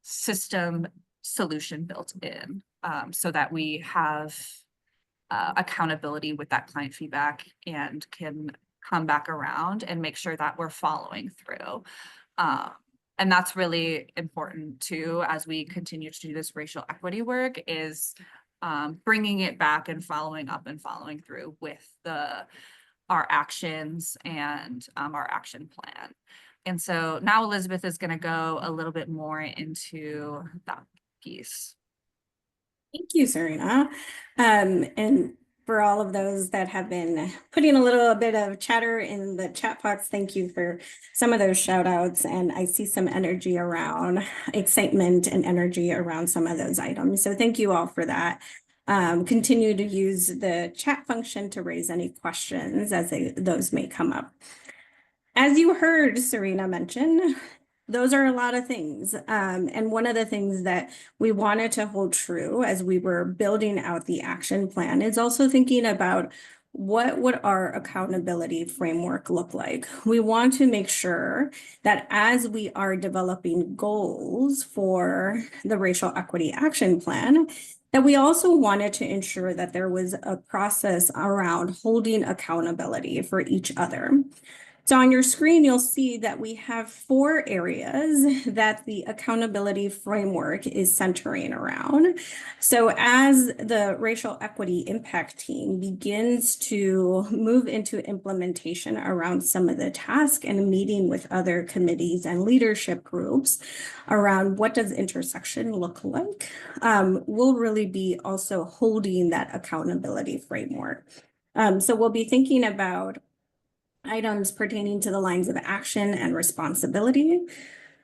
system solution built in so that we have accountability with that client feedback and can come back around and make sure that we're following through. And that's really important too, as we continue to do this racial equity work, is bringing it back and following up and following through with our actions and our action plan. And so now Elizabeth is going to go a little bit more into that piece. Thank you, Serena. And for all of those that have been putting a little bit of chatter in the chat box, thank you for some of those shout outs. And I see some energy around excitement and energy around some of those items. So thank you all for that. Continue to use the chat function to raise any questions as those may come up. As you heard Serena mention, those are a lot of things. And one of the things that we wanted to hold true as we were building out the action plan is also thinking about what would our accountability framework look like? We want to make sure that as we are developing goals for the Racial Equity Action Plan, that we also wanted to ensure that there was a process around holding accountability for each other. So on your screen, you'll see that we have 4 areas that the accountability framework is centering around. So as the racial equity impact team begins to move into implementation around some of the tasks and meeting with other committees and leadership groups around what does intersection look like, we'll really be also holding that accountability framework. So we'll be thinking about items pertaining to the lines of action and responsibility.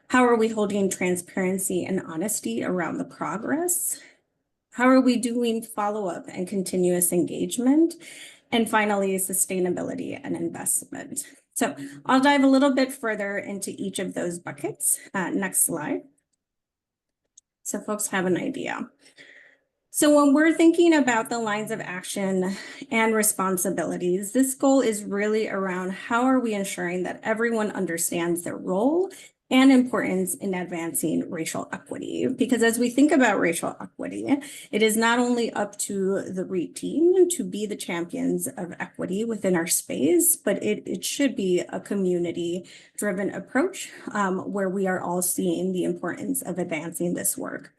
How are we holding transparency and honesty around the progress? How are we doing follow-up and continuous engagement? And finally, sustainability and investment. So I'll dive a little bit further into each of those buckets. Next slide. So folks have an idea. So when we're thinking about the lines of action and responsibilities, this goal is really around how are we ensuring that everyone understands their role and importance in advancing racial equity. Because as we think about racial equity, it is not only up to the REAP team to be the champions of equity within our space, but it should be a community-driven approach where we are all seeing the importance of advancing this work.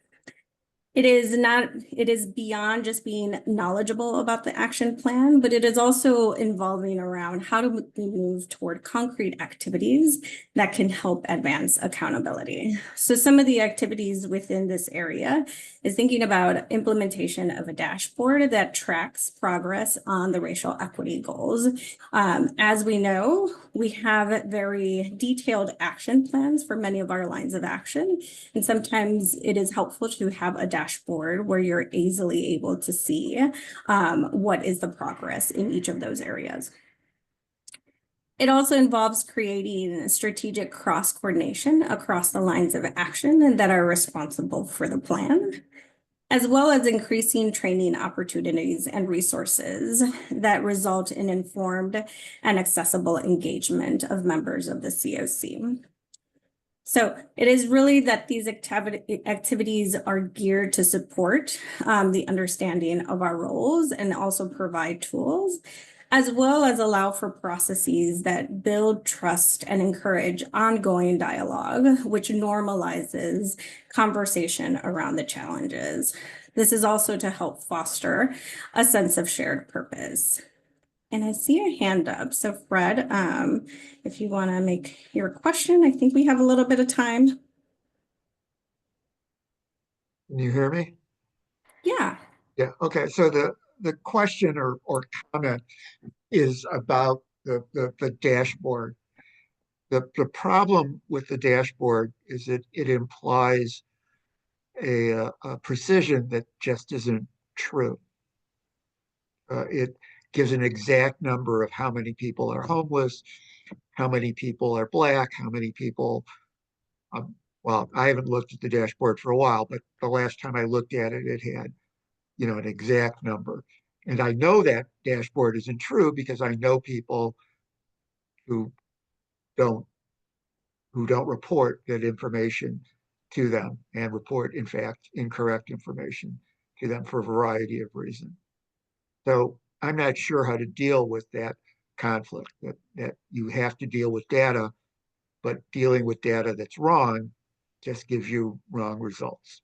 It is beyond just being knowledgeable about the action plan, but it is also involving around how do we move toward concrete activities that can help advance accountability. So some of the activities within this area is thinking about implementation of a dashboard that tracks progress on the racial equity goals. As we know, we have very detailed action plans for many of our lines of action, and sometimes it is helpful to have a dashboard where you're easily able to see what is the progress in each of those areas. It also involves creating strategic cross-coordination across the lines of action that are responsible for the plan, as well as increasing training opportunities and resources that result in informed and accessible engagement of members of the COC. So it is really that these activities are geared to support the understanding of our roles and also provide tools, as well as allow for processes that build trust and encourage ongoing dialogue, which normalizes conversation around the challenges. This is also to help foster a sense of shared purpose. And I see a hand up. So Fred, if you want to make your question, I think we have a little bit of time. Can you hear me? Yeah. Yeah. Okay. So the question or comment is about the dashboard. The problem with the dashboard is that it implies a precision that just isn't true. It gives an exact number of how many people are homeless, how many people are Black, how many people, well, I haven't looked at the dashboard for a while, but the last time I looked at it, it had, an exact number. And I know that dashboard isn't true because I know people who don't report that information to them and report, in fact, incorrect information to them for a variety of reasons. So I'm not sure how to deal with that conflict, that you have to deal with data, but dealing with data that's wrong just gives you wrong results.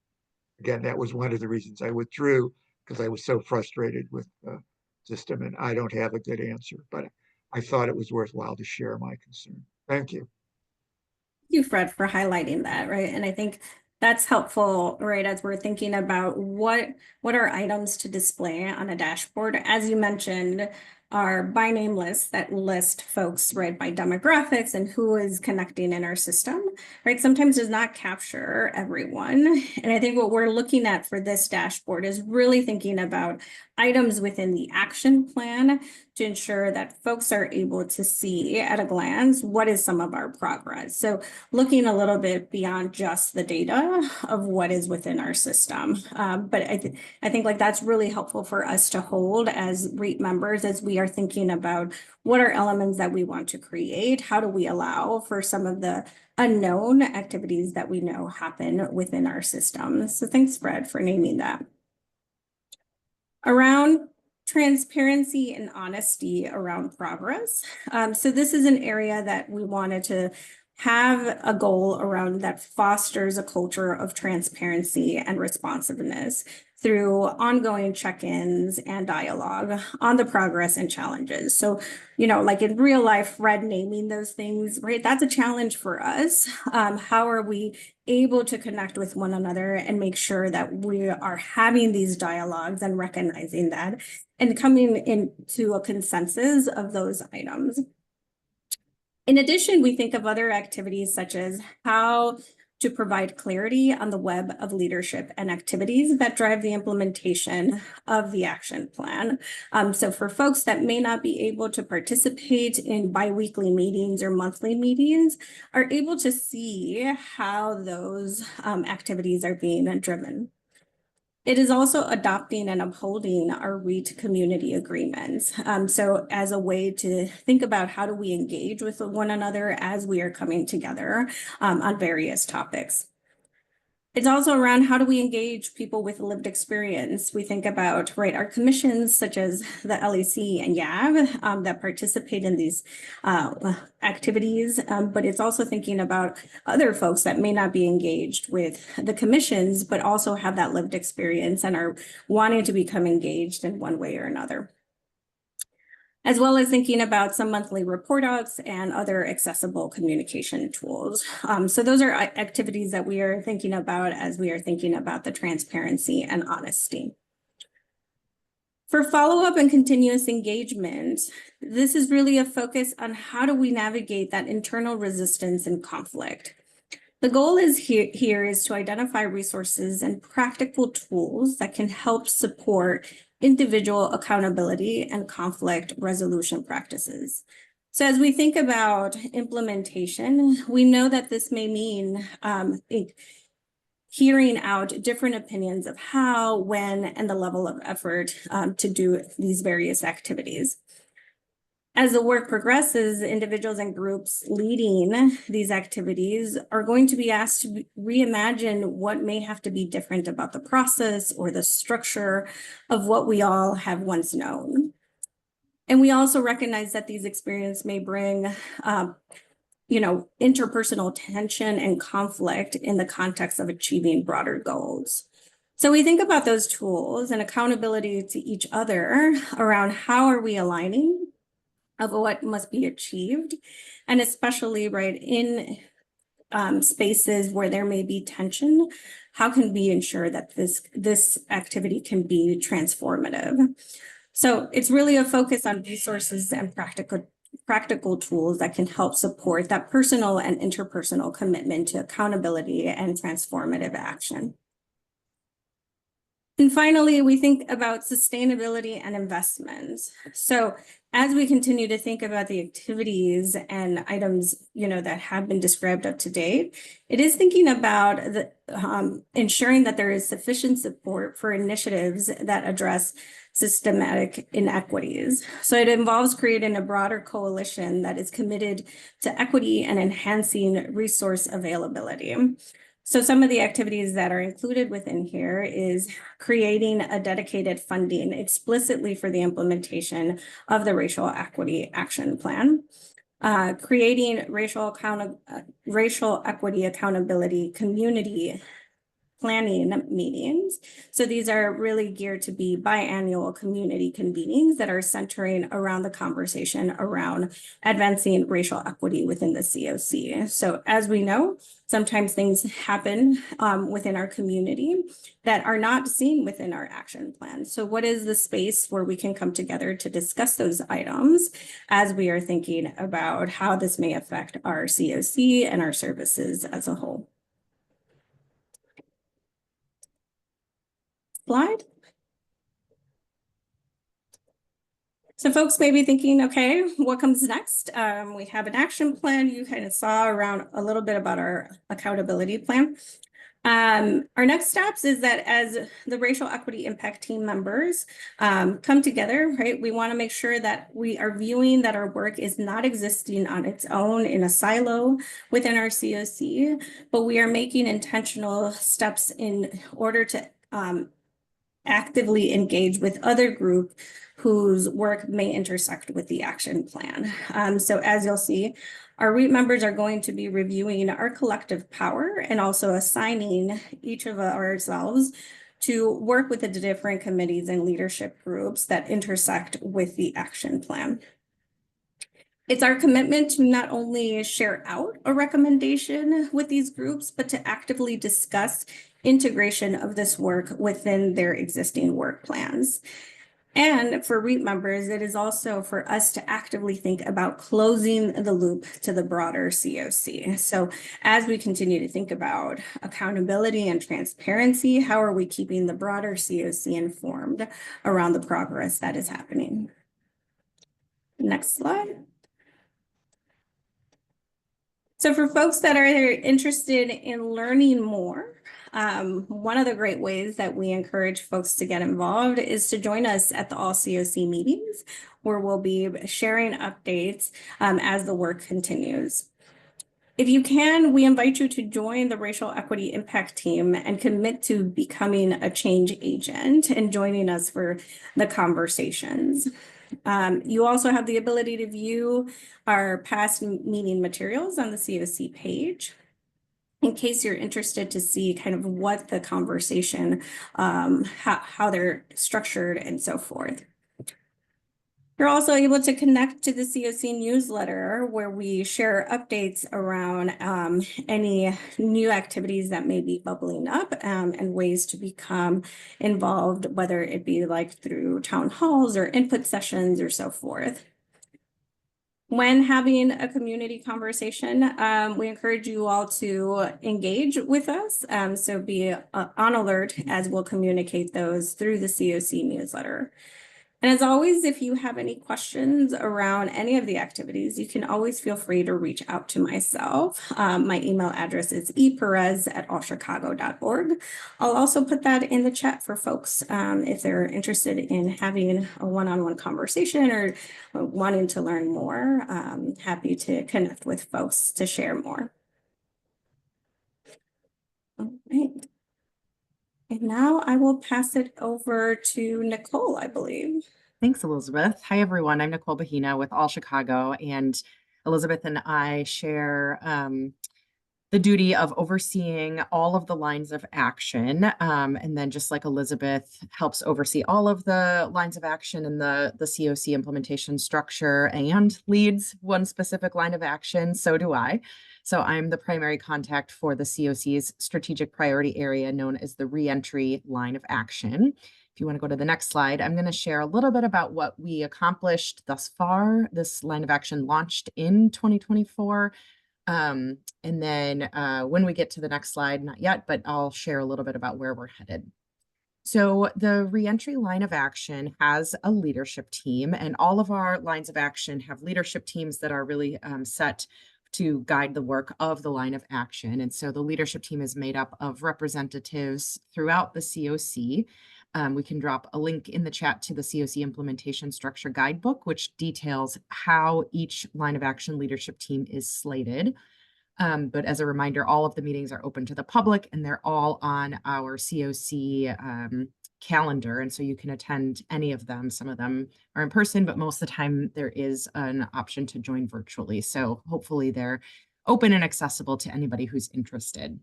Again, that was one of the reasons I withdrew, because I was so frustrated with the system, and I don't have a good answer, but I thought it was worthwhile to share my concern. Thank you. Thank you, Fred, for highlighting that, right? And I think that's helpful, right, as we're thinking about what are items to display on a dashboard. As you mentioned, our by name lists that list folks, right, by demographics and who is connecting in our system, right, sometimes does not capture everyone. And I think what we're looking at for this dashboard is really thinking about items within the action plan to ensure that folks are able to see at a glance what is some of our progress. So looking a little bit beyond just the data of what is within our system. But I think like that's really helpful for us to hold as REIT members as we are thinking about what are elements that we want to create. How do we allow for some of the unknown activities that we know happen within our system? So thanks, Fred, for naming that. Around transparency and honesty around progress. So this is an area that we wanted to have a goal around that fosters a culture of transparency and responsiveness through ongoing check-ins and dialogue on the progress and challenges. So, you know, like in real life, Fred naming those things, right? That's a challenge for us. How are we able to connect with one another and make sure that we are having these dialogues and recognizing that and coming into a consensus of those items? In addition, we think of other activities such as how to provide clarity on the web of leadership and activities that drive the implementation of the action plan. So for folks that may not be able to participate in biweekly meetings or monthly meetings, are able to see how those activities are being driven. It is also adopting and upholding our REIT community agreements. So as a way to think about how do we engage with one another as we are coming together on various topics. It's also around how do we engage people with lived experience. We think about, right, our commissions such as the LEC and YAV that participate in these activities, but it's also thinking about other folks that may not be engaged with the commissions, but also have that lived experience and are wanting to become engaged in one way or another. As well as thinking about some monthly report outs and other accessible communication tools. So those are activities that we are thinking about as we are thinking about the transparency and honesty. For follow-up and continuous engagement, this is really a focus on how do we navigate that internal resistance and conflict. The goal is here is to identify resources and practical tools that can help support individual accountability and conflict resolution practices. So as we think about implementation, we know that this may mean hearing out different opinions of how, when, and the level of effort to do these various activities. As the work progresses, individuals and groups leading these activities are going to be asked to reimagine what may have to be different about the process or the structure of what we all have once known. And we also recognize that these experiences may bring interpersonal tension and conflict in the context of achieving broader goals. So we think about those tools and accountability to each other around how are we aligning of what must be achieved, and especially right in spaces where there may be tension, how can we ensure that this activity can be transformative? So it's really a focus on resources and practical tools that can help support that personal and interpersonal commitment to accountability and transformative action. And finally, we think about sustainability and investments. So as we continue to think about the activities and items, that have been described up to date, it is thinking about ensuring that there is sufficient support for initiatives that address systematic inequities. So it involves creating a broader coalition that is committed to equity and enhancing resource availability. So some of the activities that are included within here is creating a dedicated funding explicitly for the implementation of the Racial Equity Action Plan, creating racial equity accountability community planning meetings. So these are really geared to be biannual community convenings that are centering around the conversation around advancing racial equity within the COC. So as we know, sometimes things happen within our community that are not seen within our action plan. So what is the space where we can come together to discuss those items as we are thinking about how this may affect our COC and our services as a whole? Slide. So folks may be thinking, okay, what comes next? We have an action plan. You kind of saw around a little bit about our accountability plan. Our next steps is that as the racial equity impact team members come together, right, we want to make sure that we are viewing that our work is not existing on its own in a silo within our COC, but we are making intentional steps in order to actively engage with other groups whose work may intersect with the action plan. So as you'll see, our REAP members are going to be reviewing our collective power and also assigning each of ourselves to work with the different committees and leadership groups that intersect with the action plan. It's our commitment to not only share out a recommendation with these groups, but to actively discuss integration of this work within their existing work plans. And for REAP members, it is also for us to actively think about closing the loop to the broader COC. So as we continue to think about accountability and transparency, how are we keeping the broader COC informed around the progress that is happening? Next slide. So for folks that are interested in learning more, one of the great ways that we encourage folks to get involved is to join us at the All COC meetings, where we'll be sharing updates as the work continues. If you can, we invite you to join the Racial Equity Impact Team and commit to becoming a change agent and joining us for the conversations. You also have the ability to view our past meeting materials on the COC page in case you're interested to see kind of what the conversation, how they're structured and so forth. You're also able to connect to the COC newsletter where we share updates around any new activities that may be bubbling up and ways to become involved, whether it be like through town halls or input sessions or so forth. When having a community conversation, we encourage you all to engage with us. So be on alert as we'll communicate those through the COC newsletter. And as always, if you have any questions around any of the activities, you can always feel free to reach out to myself. My email address is eperez@allchicago.org. I'll also put that in the chat for folks if they're interested in having a one-on-one conversation or wanting to learn more. Happy to connect with folks to share more. All right. And now I will pass it over to Nicole, I believe. Thanks, Elizabeth. Hi, everyone. I'm Nicole Bahina with All Chicago, and Elizabeth and I share the duty of overseeing all of the lines of action. And then just like Elizabeth helps oversee all of the lines of action in the COC implementation structure and leads one specific line of action, so do I. So I'm the primary contact for the COC's strategic priority area known as the reentry line of action. If you want to go to the next slide, I'm going to share a little bit about what we accomplished thus far. This line of action launched in 2024. And then when we get to the next slide, not yet, but I'll share a little bit about where we're headed. So the reentry line of action has a leadership team, and all of our lines of action have leadership teams that are really set to guide the work of the line of action. And so the leadership team is made up of representatives throughout the COC. We can drop a link in the chat to the COC implementation structure guidebook, which details how each line of action leadership team is slated. But as a reminder, all of the meetings are open to the public and they're all on our COC calendar. And so you can attend any of them. Some of them are in person, but most of the time there is an option to join virtually. So hopefully they're open and accessible to anybody who's interested.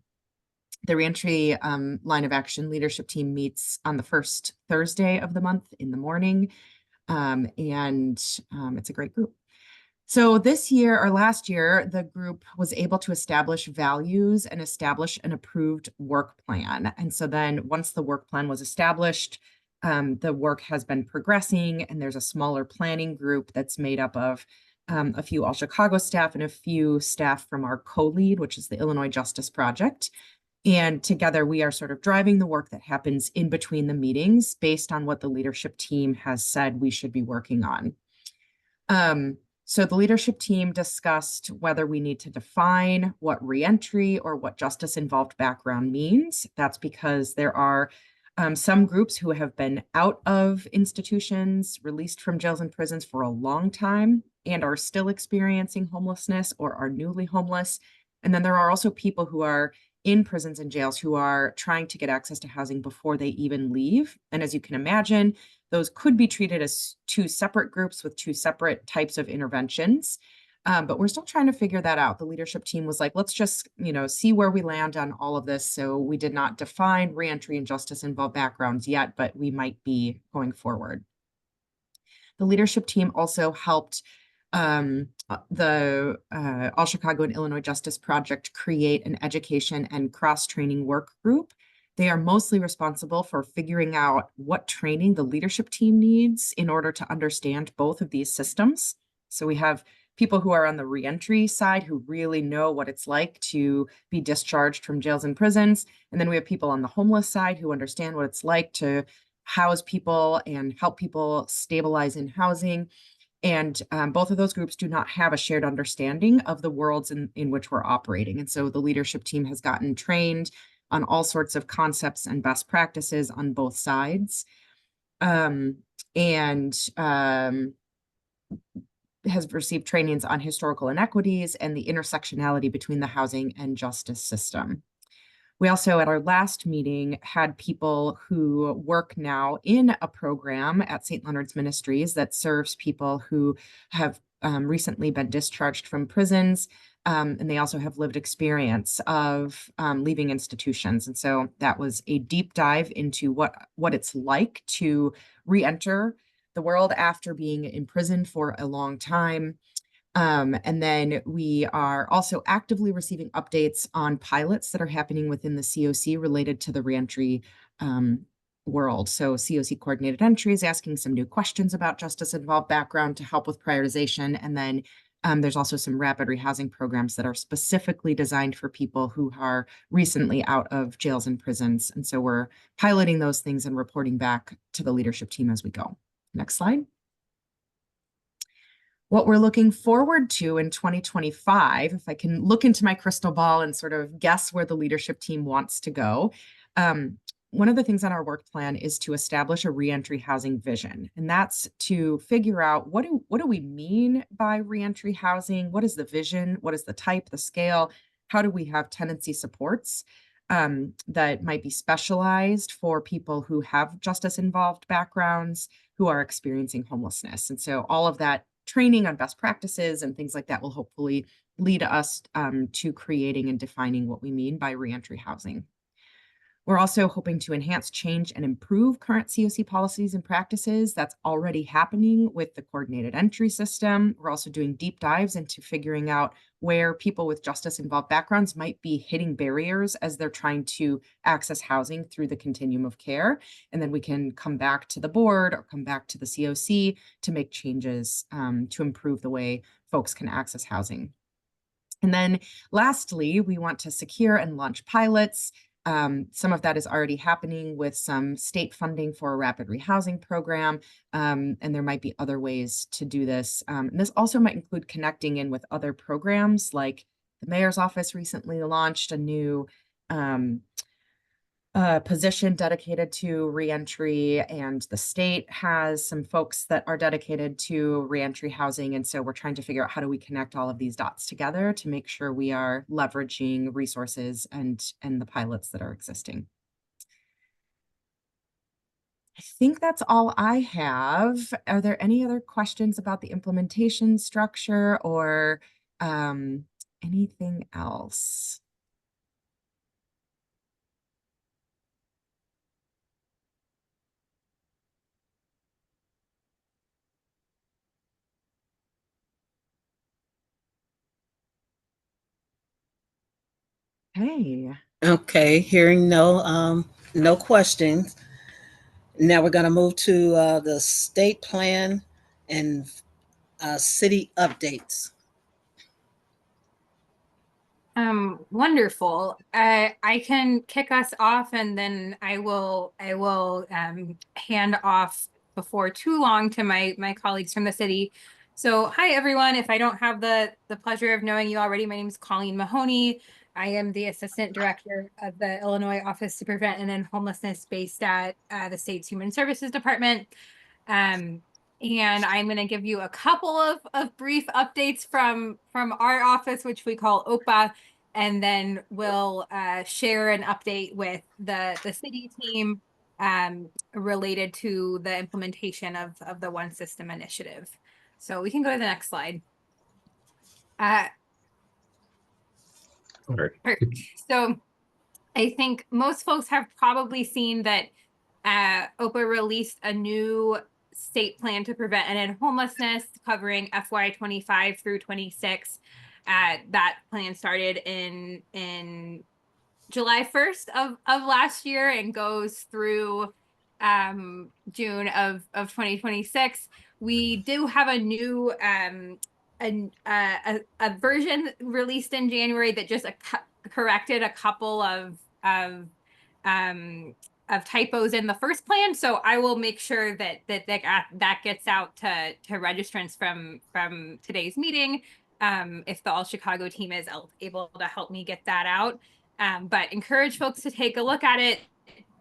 The reentry line of action leadership team meets on the first Thursday of the month in the morning. It's a great group. So this year or last year, the group was able to establish values and establish an approved work plan. And so then once the work plan was established, the work has been progressing, and there's a smaller planning group that's made up of a few All Chicago staff and a few staff from our co-lead, which is the Illinois Justice Project. And together we are sort of driving the work that happens in between the meetings based on what the leadership team has said we should be working on. So the leadership team discussed whether we need to define what reentry or what justice-involved background means. That's because there are some groups who have been out of institutions, released from jails and prisons for a long time, and are still experiencing homelessness or are newly homeless. And then there are also people who are in prisons and jails who are trying to get access to housing before they even leave. And as you can imagine, those could be treated as two separate groups with two separate types of interventions. But we're still trying to figure that out. The leadership team was like, let's just, see where we land on all of this. So we did not define reentry and justice-involved backgrounds yet, but we might be going forward. The leadership team also helped the All Chicago and Illinois Justice Project create an education and cross-training work group. They are mostly responsible for figuring out what training the leadership team needs in order to understand both of these systems. So we have people who are on the reentry side who really know what it's like to be discharged from jails and prisons. And then we have people on the homeless side who understand what it's like to house people and help people stabilize in housing. And both of those groups do not have a shared understanding of the worlds in which we're operating. And so the leadership team has gotten trained on all sorts of concepts and best practices on both sides. Has received trainings on historical inequities and the intersectionality between the housing and justice system. We also, at our last meeting, had people who work now in a program at St. Leonard's Ministries that serves people who have recently been discharged from prisons. And they also have lived experience of leaving institutions. And so that was a deep dive into what it's like to re-enter the world after being imprisoned for a long time. And then we are also actively receiving updates on pilots that are happening within the COC related to the reentry world. So COC coordinated entry is asking some new questions about justice-involved background to help with prioritization. And then there's also some rapid rehousing programs that are specifically designed for people who are recently out of jails and prisons. And so we're piloting those things and reporting back to the leadership team as we go. Next slide. What we're looking forward to in 2025, if I can look into my crystal ball and sort of guess where the leadership team wants to go. One of the things on our work plan is to establish a reentry housing vision. And that's to figure out what do we mean by reentry housing? What is the vision? What is the type, the scale? How do we have tenancy supports that might be specialized for people who have justice-involved backgrounds who are experiencing homelessness? And so all of that training on best practices and things like that will hopefully lead us to creating and defining what we mean by reentry housing. We're also hoping to enhance, change, and improve current COC policies and practices. That's already happening with the coordinated entry system. We're also doing deep dives into figuring out where people with justice-involved backgrounds might be hitting barriers as they're trying to access housing through the continuum of care. And then we can come back to the board or come back to the COC to make changes to improve the way folks can access housing. And then lastly, we want to secure and launch pilots. Some of that is already happening with some state funding for a rapid rehousing program, and there might be other ways to do this. And this also might include connecting in with other programs, like the mayor's office recently launched a new position dedicated to reentry, and the state has some folks that are dedicated to reentry housing. And so we're trying to figure out how do we connect all of these dots together to make sure we are leveraging resources and the pilots that are existing. I think that's all I have. Are there any other questions about the implementation structure or anything else? Hey. Okay, hearing no questions. Now we're going to move to the state plan and city updates. Wonderful. I can kick us off, and then I will hand off before too long to my colleagues from the city. So hi, everyone. If I don't have the pleasure of knowing you already, my name is Colleen Mahoney. I am the Assistant Director of the Illinois Office to Prevent and End Homelessness based at the state's Human Services Department. And I'm going to give you a couple of brief updates from our office, which we call OPA, and then we'll share an update with the city team related to the implementation of the One System initiative. So we can go to the next slide. Perfect. So I think most folks have probably seen that OPA released a new state plan to prevent and end homelessness covering FY 25 through 26. That plan started in July 1st of last year and goes through June of 2026. We do have a new a version released in January that just corrected a couple of typos in the first plan. So I will make sure that gets out to registrants from today's meeting. If the All Chicago team is able to help me get that out. But encourage folks to take a look at it.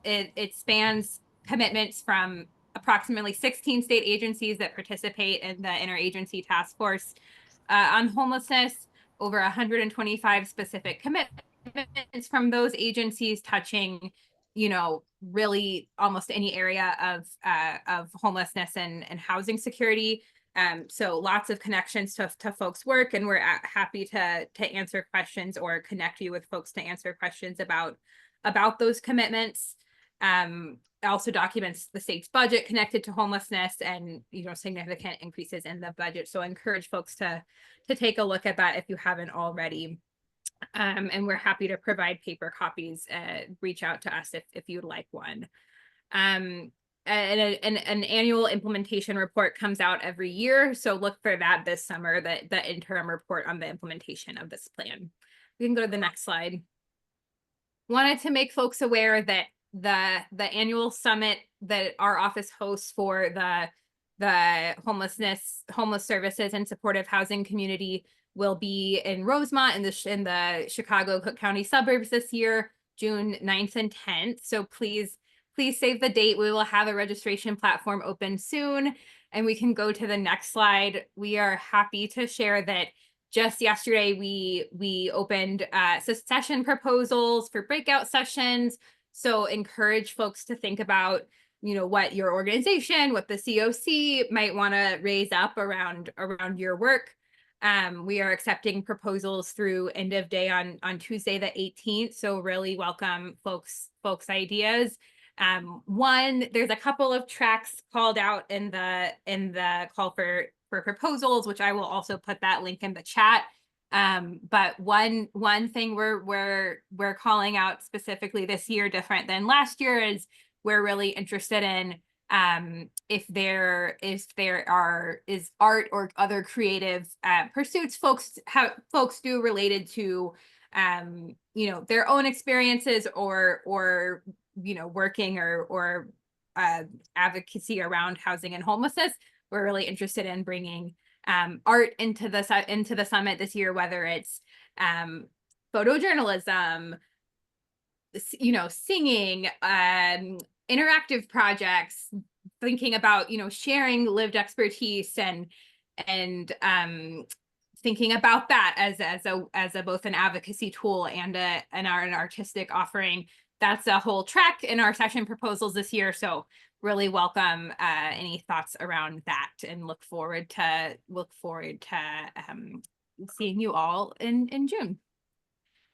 It spans commitments from approximately 16 state agencies that participate in the interagency task force on homelessness, over 125 specific commitments from those agencies touching, really almost any area of homelessness and housing security. So lots of connections to folks' work, and we're happy to answer questions or connect you with folks to answer questions about those commitments. It also documents the state's budget connected to homelessness and significant increases in the budget. So I encourage folks to take a look at that if you haven't already. And we're happy to provide paper copies. Reach out to us if you'd like one. And an annual implementation report comes out every year. So look for that this summer, the interim report on the implementation of this plan. We can go to the next slide. Wanted to make folks aware that the annual summit that our office hosts for the homeless services and supportive housing community will be in Rosemont in the Chicago Cook County suburbs this year, June 9th and 10th. So please save the date. We will have a registration platform open soon, and we can go to the next slide. We are happy to share that just yesterday we opened session proposals for breakout sessions. So encourage folks to think about what your organization, what the COC might want to raise up around your work. We are accepting proposals through end of day on Tuesday the 18th. So really welcome folks' ideas. There's a couple of tracks called out in the call for proposals, which I will also put that link in the chat. But one thing we're calling out specifically this year, different than last year, is we're really interested in if there is art or other creative pursuits folks do related to their own experiences or working or advocacy around housing and homelessness. We're really interested in bringing art into the summit this year, whether it's photojournalism, singing, interactive projects, thinking about sharing lived expertise and thinking about that as a both an advocacy tool and an artistic offering. That's a whole track in our session proposals this year. So really welcome any thoughts around that, and look forward to seeing you all in June.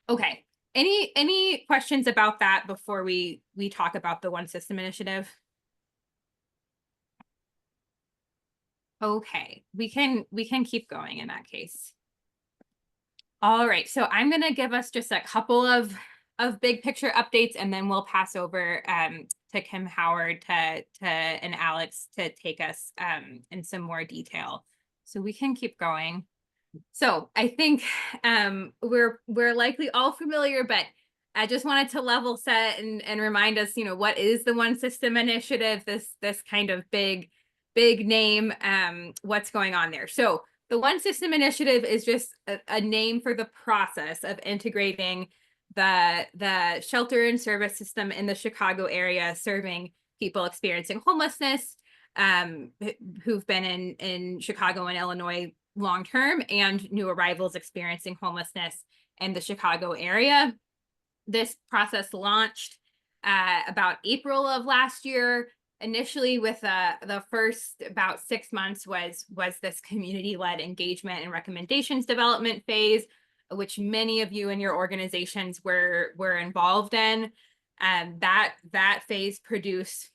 Okay. Any questions about that before we talk about the One System initiative? Okay, we can keep going in that case. All right, so I'm going to give us just a couple of big picture updates, and then we'll pass over to Kim Howard and Alex to take us in some more detail. So we can keep going. So I think we're likely all familiar, but I just wanted to level set and remind us, what is the One System initiative, this kind of big big name, what's going on there. So the One System Initiative is just a name for the process of integrating the shelter and service system in the Chicago area, serving people experiencing homelessness, who've been in Chicago and Illinois long term, and new arrivals experiencing homelessness in the Chicago area. This process launched about April of last year. Initially, with the first about 6 months was this community-led engagement and recommendations development phase, which many of you in your organizations were involved in. And that phase produced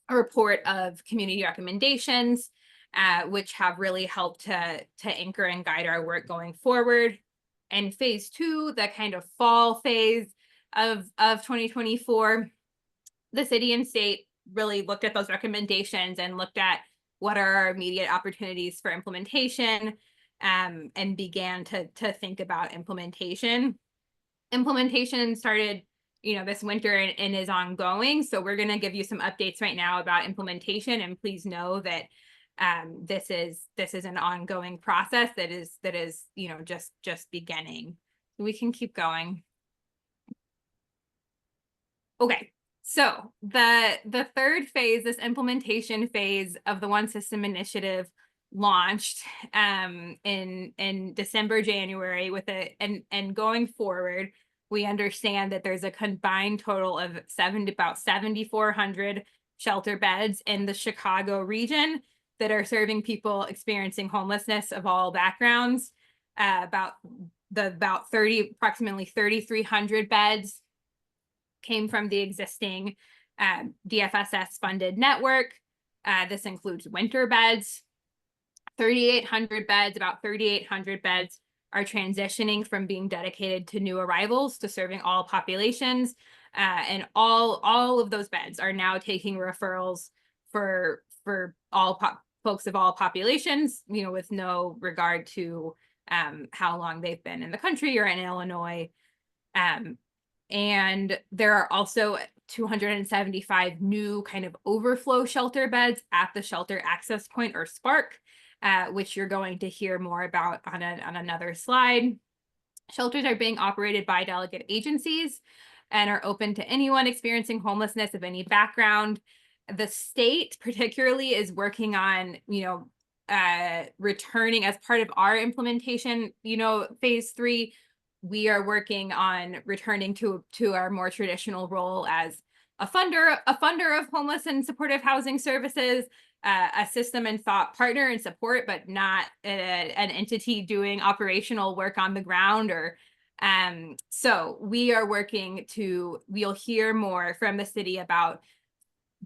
a report of community recommendations, which have really helped to anchor and guide our work going forward. And phase 2, the kind of fall phase of 2024, the city and state really looked at those recommendations and looked at what are our immediate opportunities for implementation, and began to think about implementation. Implementation started, this winter and is ongoing. So we're going to give you some updates right now about implementation, and please know that this is an ongoing process that is just beginning. We can keep going. Okay. So the third phase, this implementation phase of the One System Initiative, launched in December, January, with and going forward, we understand that there's a combined total of about 7,400 shelter beds in the Chicago region that are serving people experiencing homelessness of all backgrounds. Approximately 3,300 beds came from the existing DFSS funded network. This includes winter beds. 3,800 beds, about 3,800 beds are transitioning from being dedicated to new arrivals to serving all populations. And all of those beds are now taking referrals for all folks of all populations, with no regard to how long they've been in the country or in Illinois. And there are also 275 new kind of overflow shelter beds at the Shelter Access Point, or SPARC, which you're going to hear more about on another slide. Shelters are being operated by delegate agencies and are open to anyone experiencing homelessness of any background. The state particularly is working on, returning as part of our implementation, phase 3. We are working on returning to our more traditional role as a funder of homeless and supportive housing services, a system and thought partner and support, but not an entity doing operational work on the ground. So we are working we'll hear more from the city about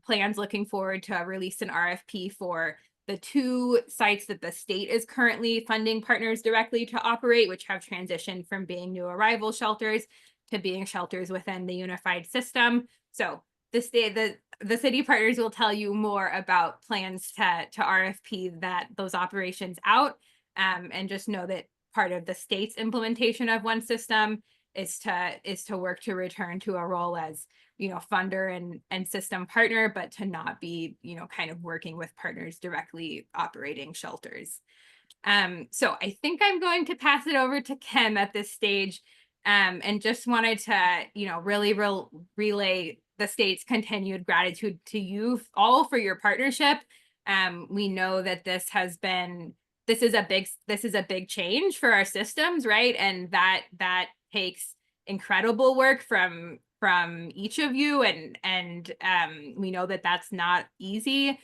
plans looking forward to release an RFP for the 2 sites that the state is currently funding partners directly to operate, which have transitioned from being new arrival shelters to being shelters within the unified system. So the city partners will tell you more about plans to RFP those operations out, and just know that part of the state's implementation of One System is to work to return to a role as funder and system partner, but to not be kind of working with partners directly operating shelters. So I think I'm going to pass it over to Kim at this stage, and just wanted to really relay the state's continued gratitude to you all for your partnership. We know that this is a big change for our systems, right? And that takes incredible work from each of you, and we know that that's not easy.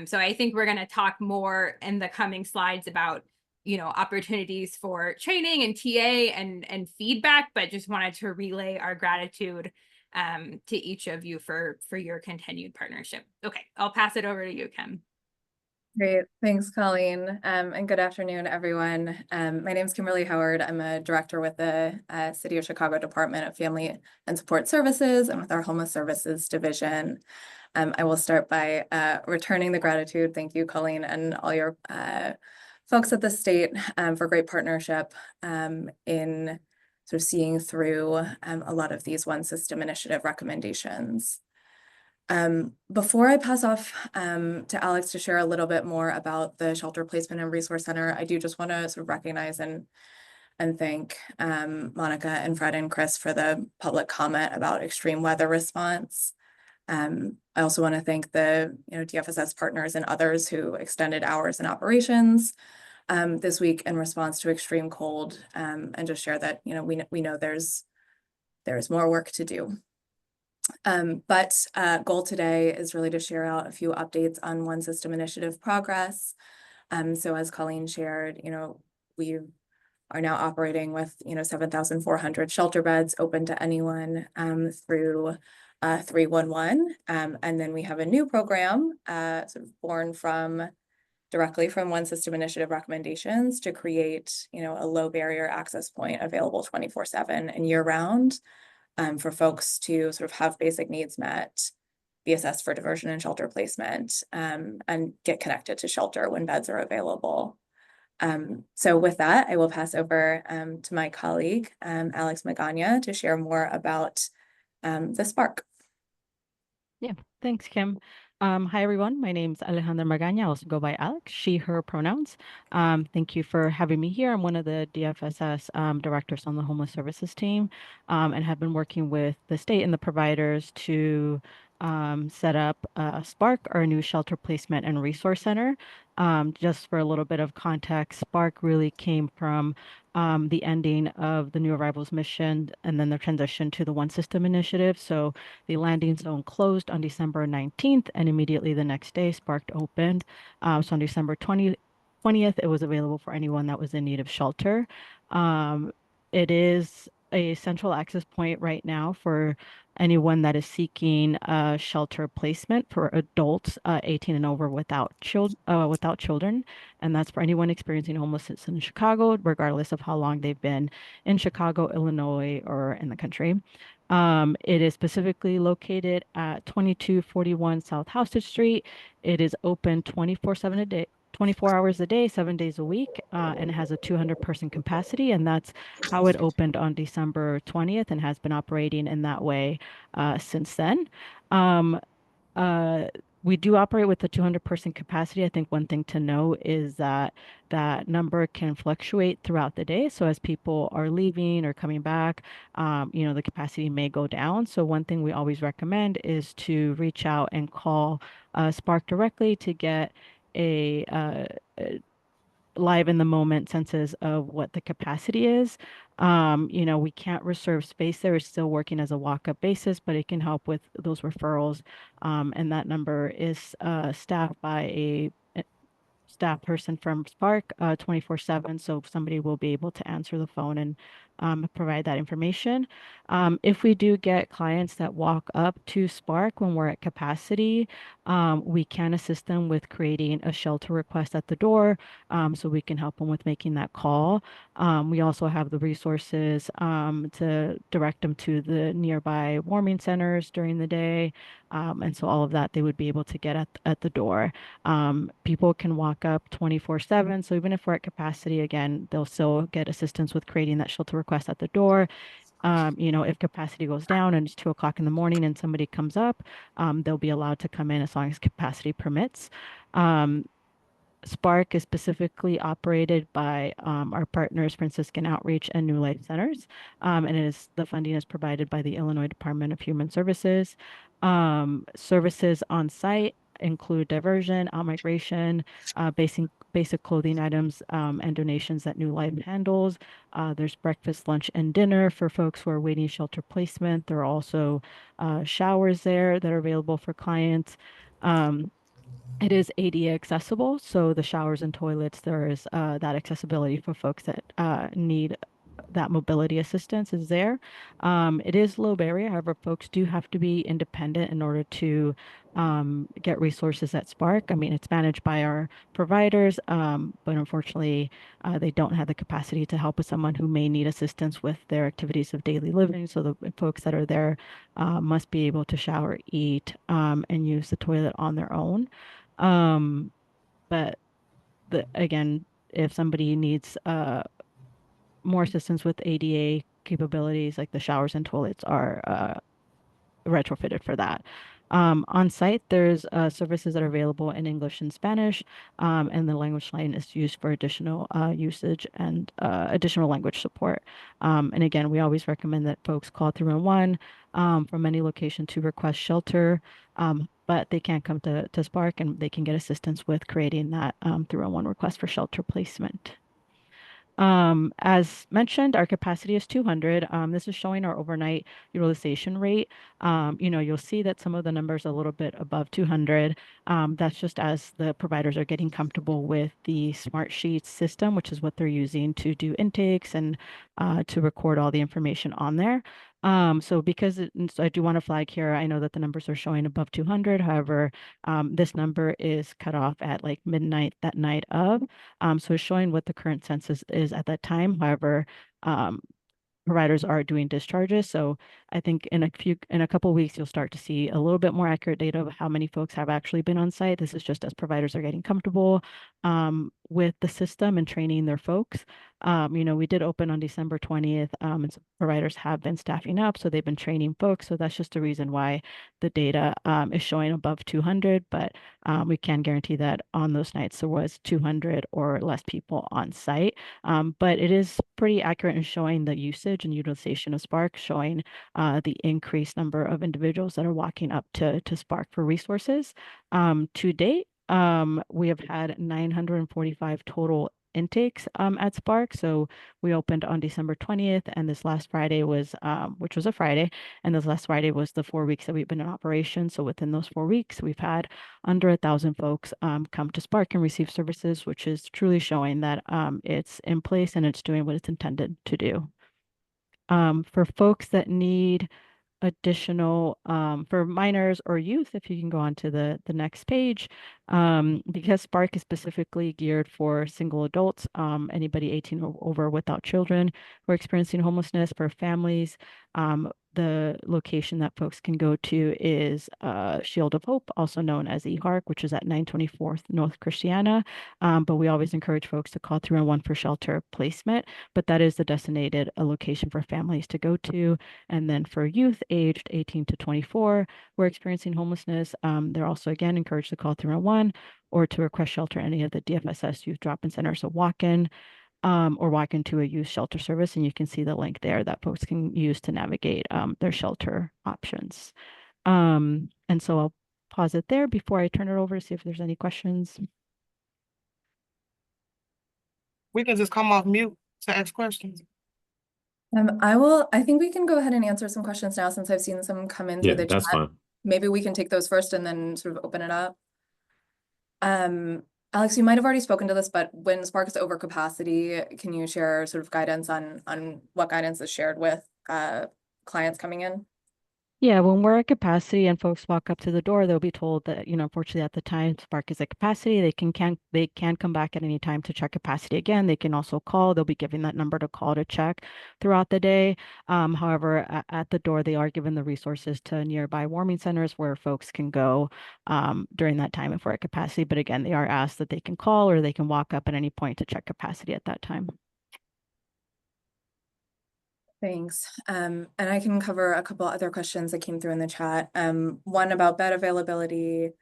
So I think we're going to talk more in the coming slides about opportunities for training and TA and feedback, but just wanted to relay our gratitude to each of you for your continued partnership. Okay, I'll pass it over to you, Kim. Great. Thanks, Colleen. And good afternoon, everyone. My name is Kimberly Howard. I'm a director with the City of Chicago Department of Family and Support Services and with our Homeless Services Division. I will start by returning the gratitude. Thank you, Colleen, and all your folks at the state for great partnership in sort of seeing through a lot of these One System Initiative recommendations. Before I pass off to Alex to share a little bit more about the Shelter Placement and Resource Center, I do just want to sort of recognize and thank Monica and Fred and Chris for the public comment about extreme weather response. I also want to thank the DFSS partners and others who extended hours in operations this week in response to extreme cold, and just share that we know there's more work to do. But goal today is really to share out a few updates on One System initiative progress. So as Colleen shared, we are now operating with 7,400 shelter beds open to anyone through 311. And then we have a new program sort of born directly from One System initiative recommendations to create a low barrier access point available 24/7 and year round. For folks to sort of have basic needs met, be assessed for diversion and shelter placement, and get connected to shelter when beds are available. So with that, I will pass over to my colleague, Alex Magana, to share more about the Spark. Yeah, thanks, Kim. Hi, everyone. My name's Alejandra Magaña. I also go by Alex, she, her pronouns. Thank you for having me here. I'm one of the DFSS directors on the homeless services team, and have been working with the state and the providers to set up Spark, our new shelter placement and resource center. Just for a little bit of context, Spark really came from the ending of the new arrivals mission and then the transition to the One System initiative. So the landing zone closed on December 19th, and immediately the next day, Spark opened. So on December 20th, it was available for anyone that was in need of shelter. It is a central access point right now for anyone that is seeking shelter placement for adults 18 and over without children. And that's for anyone experiencing homelessness in Chicago, regardless of how long they've been in Chicago, Illinois, or in the country. It is specifically located at 2241 South Houston Street. It is open 24/7 a day, 24 hours a day, 7 days a week, and it has a 200-person capacity, and that's how it opened on December 20th and has been operating in that way since then. We do operate with a 200-person capacity. I think one thing to know is that that number can fluctuate throughout the day. So as people are leaving or coming back, the capacity may go down. So one thing we always recommend is to reach out and call Spark directly to get a live in the moment census of what the capacity is. We can't reserve space there. It's still working as a walk-up basis, but it can help with those referrals. And that number is staffed by a staff person from Spark 24/7. So somebody will be able to answer the phone and provide that information. If we do get clients that walk up to Spark when we're at capacity, we can assist them with creating a shelter request at the door, so we can help them with making that call. We also have the resources to direct them to the nearby warming centers during the day. And so all of that they would be able to get at the door. People can walk up 24/7. So even if we're at capacity, again, they'll still get assistance with creating that shelter request at the door. If capacity goes down and it's 2 o'clock in the morning and somebody comes up, they'll be allowed to come in as long as capacity permits. Spark is specifically operated by our partners, Franciscan Outreach and New Life Centers, and the funding is provided by the Illinois Department of Human Services. Services on site include diversion, out-migration, basic clothing items, and donations that New Life handles. There's breakfast, lunch, and dinner for folks who are waiting shelter placement. There are also showers there that are available for clients. It is ADA accessible, so the showers and toilets, there is that accessibility for folks that need that mobility assistance is there. It is low barrier, however, folks do have to be independent in order to get resources at Spark. I mean, it's managed by our providers, but unfortunately, they don't have the capacity to help with someone who may need assistance with their activities of daily living. So the folks that are there must be able to shower, eat, and use the toilet on their own. But again, if somebody needs more assistance with ADA capabilities, like the showers and toilets are retrofitted for that. On site, there's services that are available in English and Spanish, and the language line is used for additional usage and additional language support. And again, we always recommend that folks call 311 from any location to request shelter, but they can come to Spark and they can get assistance with creating that 311 request for shelter placement. As mentioned, our capacity is 200. This is showing our overnight utilization rate. You'll see that some of the numbers are a little bit above 200. That's just as the providers are getting comfortable with the Smart Sheets system, which is what they're using to do intakes and to record all the information on there. So I do want to flag here, I know that the numbers are showing above 200. However, this number is cut off at like midnight that night of. So it's showing what the current census is at that time. However, providers are doing discharges. So I think in a couple of weeks, you'll start to see a little bit more accurate data of how many folks have actually been on site. This is just as providers are getting comfortable with the system and training their folks. We did open on December 20th, and so providers have been staffing up, so they've been training folks. So that's just the reason why the data is showing above 200, but we can guarantee that on those nights there was 200 or less people on site. But it is pretty accurate in showing the usage and utilization of Spark, showing the increased number of individuals that are walking up to Spark for resources. To date, we have had 945 total intakes at Spark. So we opened on December 20th, and this last Friday was, which was a Friday, and this last Friday was the 4 weeks that we've been in operation. So within those 4 weeks, we've had under 1,000 folks come to Spark and receive services, which is truly showing that it's in place and it's doing what it's intended to do. For folks that need additional for minors or youth, if you can go on to the next page, because Spark is specifically geared for single adults, anybody 18 or over without children who are experiencing homelessness. For families, the location that folks can go to is Shield of Hope, also known as EHARC, which is at 924th North Christiana. But we always encourage folks to call 311 for shelter placement, but that is the designated location for families to go to. And then for youth aged 18 to 24 who are experiencing homelessness, they're also again encouraged to call 311 or to request shelter at any of the DFSS youth drop-in centers. So walk in or walk into a youth shelter service, and you can see the link there that folks can use to navigate their shelter options. And so I'll pause it there before I turn it over to see if there's any questions. We can just come off mute to ask questions. I think we can go ahead and answer some questions now since I've seen some come in through the that's chat. fine. Maybe we can take those first and then sort of open it up. Alex, you might have already spoken to this, but when Spark is over capacity, can you share sort of guidance on what guidance is shared with clients coming in? Yeah, when we're at capacity and folks walk up to the door, they'll be told that, unfortunately at the time Spark is at capacity, they can come back at any time to check capacity again. They can also call. They'll be given that number to call to check throughout the day. However, at the door, they are given the resources to nearby warming centers where folks can go during that time if we're at capacity. But again, they are asked that they can call or they can walk up at any point to check capacity at that time. Thanks. And I can cover a couple other questions that came through in the chat. One about bed availability.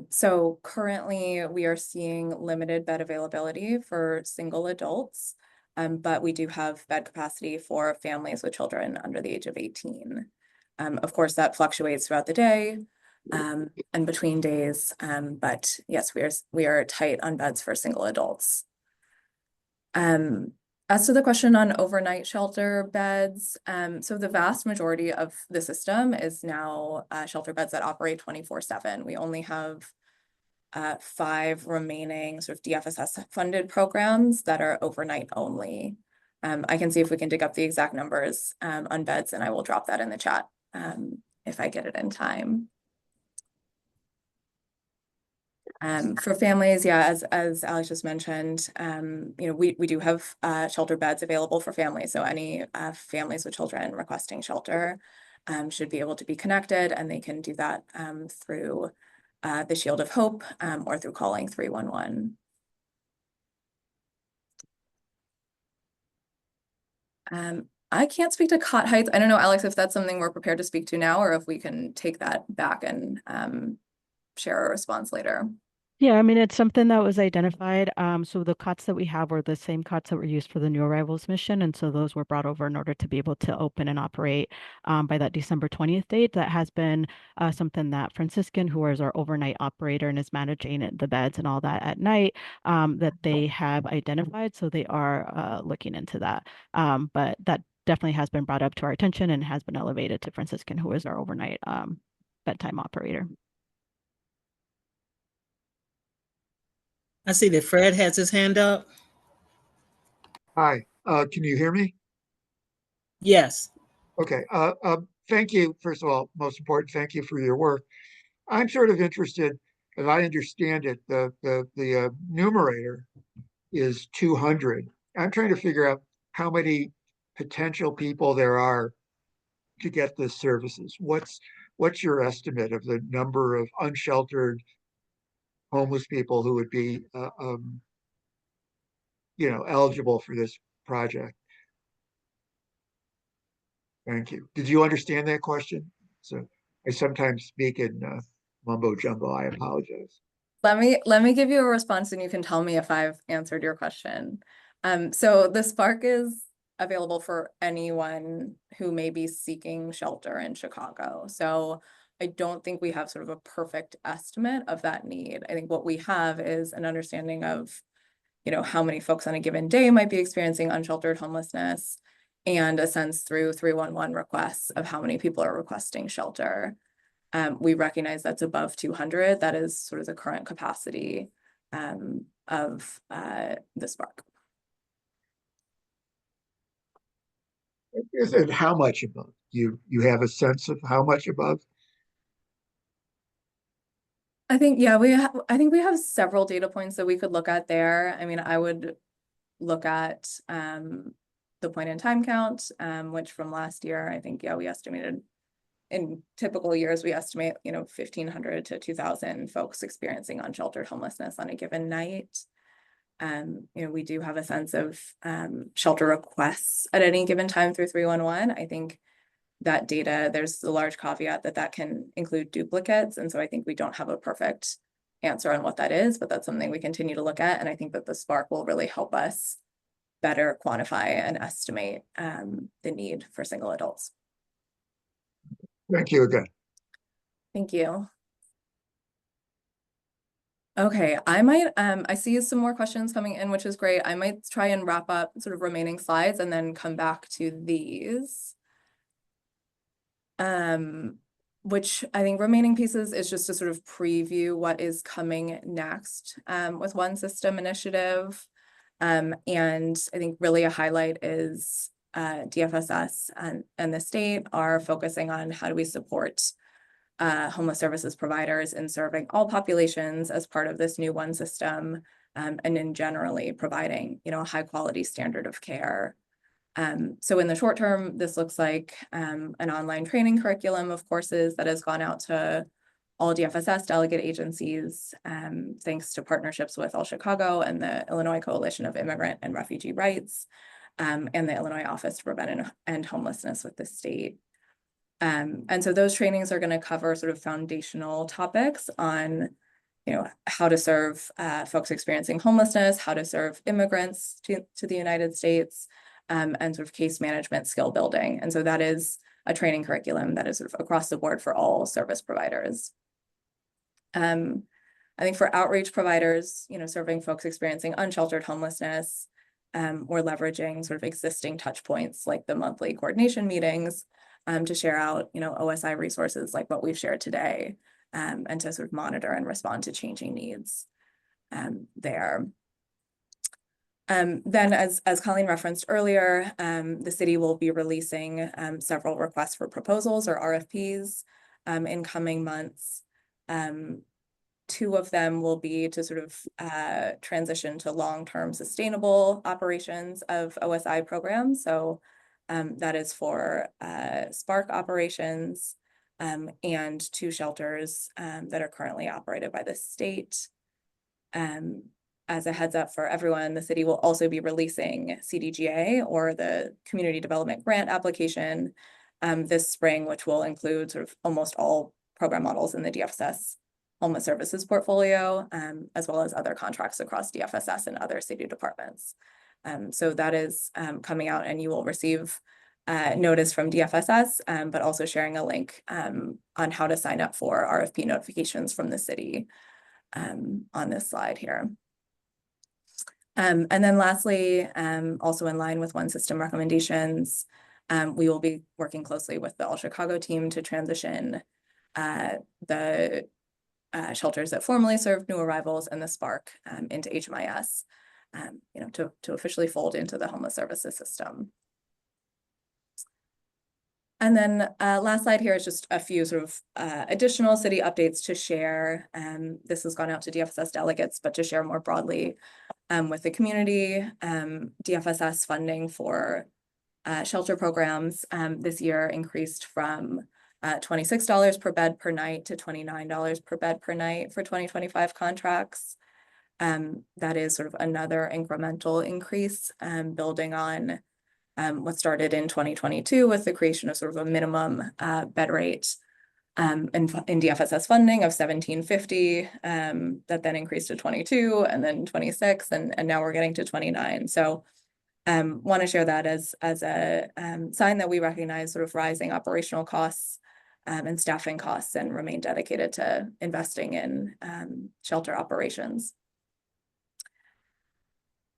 So currently we are seeing limited bed availability for single adults, but we do have bed capacity for families with children under the age of 18. Of course, that fluctuates throughout the day and between days, but yes, we are tight on beds for single adults. As to the question on overnight shelter beds, so the vast majority of the system is now shelter beds that operate 24/7. We only have 5 remaining sort of DFSS funded programs that are overnight only. I can see if we can dig up the exact numbers on beds, and I will drop that in the chat if I get it in time. For families, yeah, as Alex just mentioned, we do have shelter beds available for families. So any families with children requesting shelter should be able to be connected, and they can do that through the Shield of Hope or through calling 311. I can't speak to cot heights. I don't know, Alex, if that's something we're prepared to speak to now, or if we can take that back and share a response later. Yeah, I mean, it's something that was identified. So the cots that we have were the same cots that were used for the new arrivals mission. And so those were brought over in order to be able to open and operate by that December 20th date. That has been something that Franciscan, who is our overnight operator and is managing the beds and all that at night, that they have identified. So they are looking into that. But that definitely has been brought up to our attention and has been elevated to Franciscan, who is our overnight bedtime operator. I see that Fred has his hand up. Hi, can you hear me? Yes. Okay, thank you. First of all, most important, thank you for your work. I'm sort of interested, as I understand it, the numerator is 200. I'm trying to figure out how many potential people there are to get this services. What's your estimate of the number of unsheltered homeless people who would be, eligible for this project? Thank you. Did you understand that question? So I sometimes speak in mumbo jumbo. I apologize. Let me give you a response and you can tell me if I've answered your question. So the Spark is available for anyone who may be seeking shelter in Chicago. So I don't think we have sort of a perfect estimate of that need. I think what we have is an understanding of, how many folks on a given day might be experiencing unsheltered homelessness, and a sense through 311 requests of how many people are requesting shelter. We recognize that's above 200. That is sort of the current capacity of the Spark. Is it how much above? You have a sense of how much above? I think, I think we have several data points that we could look at there. I mean, I would look at the point in time count, which from last year, I think, we estimated in typical years, we estimate, 1,500 to 2,000 folks experiencing unsheltered homelessness on a given night. We do have a sense of shelter requests at any given time through 311. I think that data, there's a large caveat that can include duplicates. And so I think we don't have a perfect answer on what that is, but that's something we continue to look at. And I think that the Spark will really help us better quantify and estimate the need for single adults. Thank you again. Thank you. Okay, I see some more questions coming in, which is great. I might try and wrap up sort of remaining slides and then come back to these. Which I think remaining pieces is just to sort of preview what is coming next with One System initiative. And I think really a highlight is DFSS and the state are focusing on how do we support homeless services providers in serving all populations as part of this new One System, and in generally providing, a high quality standard of care. So in the short term, this looks like an online training curriculum of courses that has gone out to all DFSS delegate agencies, thanks to partnerships with All-Chicago and the Illinois Coalition of Immigrant and Refugee Rights, and the Illinois Office to Prevent and End Homelessness with the state. And so those trainings are going to cover sort of foundational topics on, how to serve folks experiencing homelessness, how to serve immigrants to the United States, and sort of case management skill building. And so that is a training curriculum that is sort of across the board for all service providers. I think for outreach providers, serving folks experiencing unsheltered homelessness, we're leveraging sort of existing touch points like the monthly coordination meetings to share out, OSI resources like what we've shared today, and to sort of monitor and respond to changing needs there. Then as Colleen referenced earlier, the city will be releasing several requests for proposals or RFPs in coming months. Two of them will be to sort of transition to long-term sustainable operations of OSI programs. So that is for Spark operations and 2 shelters that are currently operated by the state. as a heads up for everyone, the city will also be releasing CDGA, or the Community Development Grant application, this spring, which will include sort of almost all program models in the DFSS Homeless Services portfolio, as well as other contracts across DFSS and other city departments. So that is coming out, and you will receive notice from DFSS, but also sharing a link on how to sign up for RFP notifications from the city on this slide here. And then lastly, also in line with One System recommendations, we will be working closely with the All Chicago team to transition the shelters that formerly served new arrivals and the Spark into HMIS, you know, to officially fold into the homeless services system. And then last slide here is just a few sort of additional city updates to share. This has gone out to DFSS delegates, but to share more broadly with the community. DFSS funding for shelter programs this year increased from $26 per bed per night to $29 per bed per night for 2025 contracts. That is sort of another incremental increase, building on what started in 2022 with the creation of sort of a minimum bed rate in DFSS funding of $17.50, that then increased to 22 and then 26, and now we're getting to 29. So want to share that as a sign that we recognize sort of rising operational costs and staffing costs, and remain dedicated to investing in shelter operations.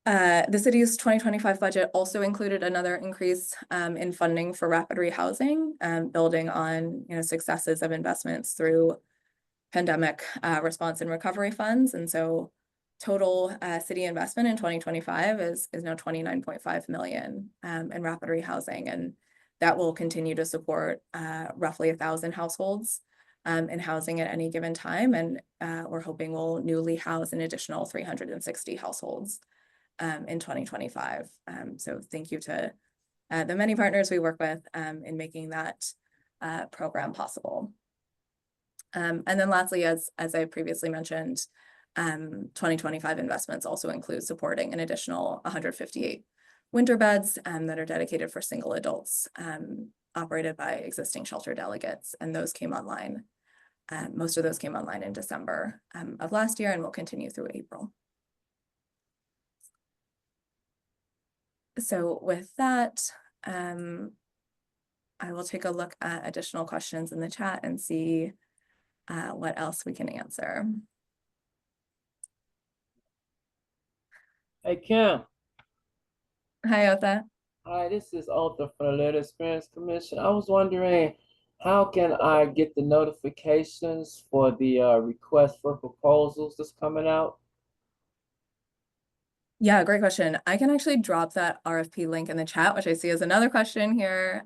The city's 2025 budget also included another increase in funding for rapid rehousing, building on, you know, successes of investments through pandemic response and recovery funds. And so total city investment in 2025 is now $29.5 million in rapid rehousing, and that will continue to support roughly 1,000 households in housing at any given time, and we're hoping we'll newly house an additional 360 households in 2025. So thank you to the many partners we work with in making that program possible. And then lastly, as I previously mentioned, 2025 investments also include supporting an additional 158 winter beds that are dedicated for single adults, operated by existing shelter delegates. And those came online, most of those came online in December of last year, and will continue through April. So with that, I will take a look at additional questions in the chat and see what else we can answer. Hey, Kim. Hi, Otha. Hi, this is Otha from the Lived Experience Commission. I was wondering, how can I get the notifications for the request for proposals that's coming out? Yeah, great question. I can actually drop that RFP link in the chat, which I see is another question here.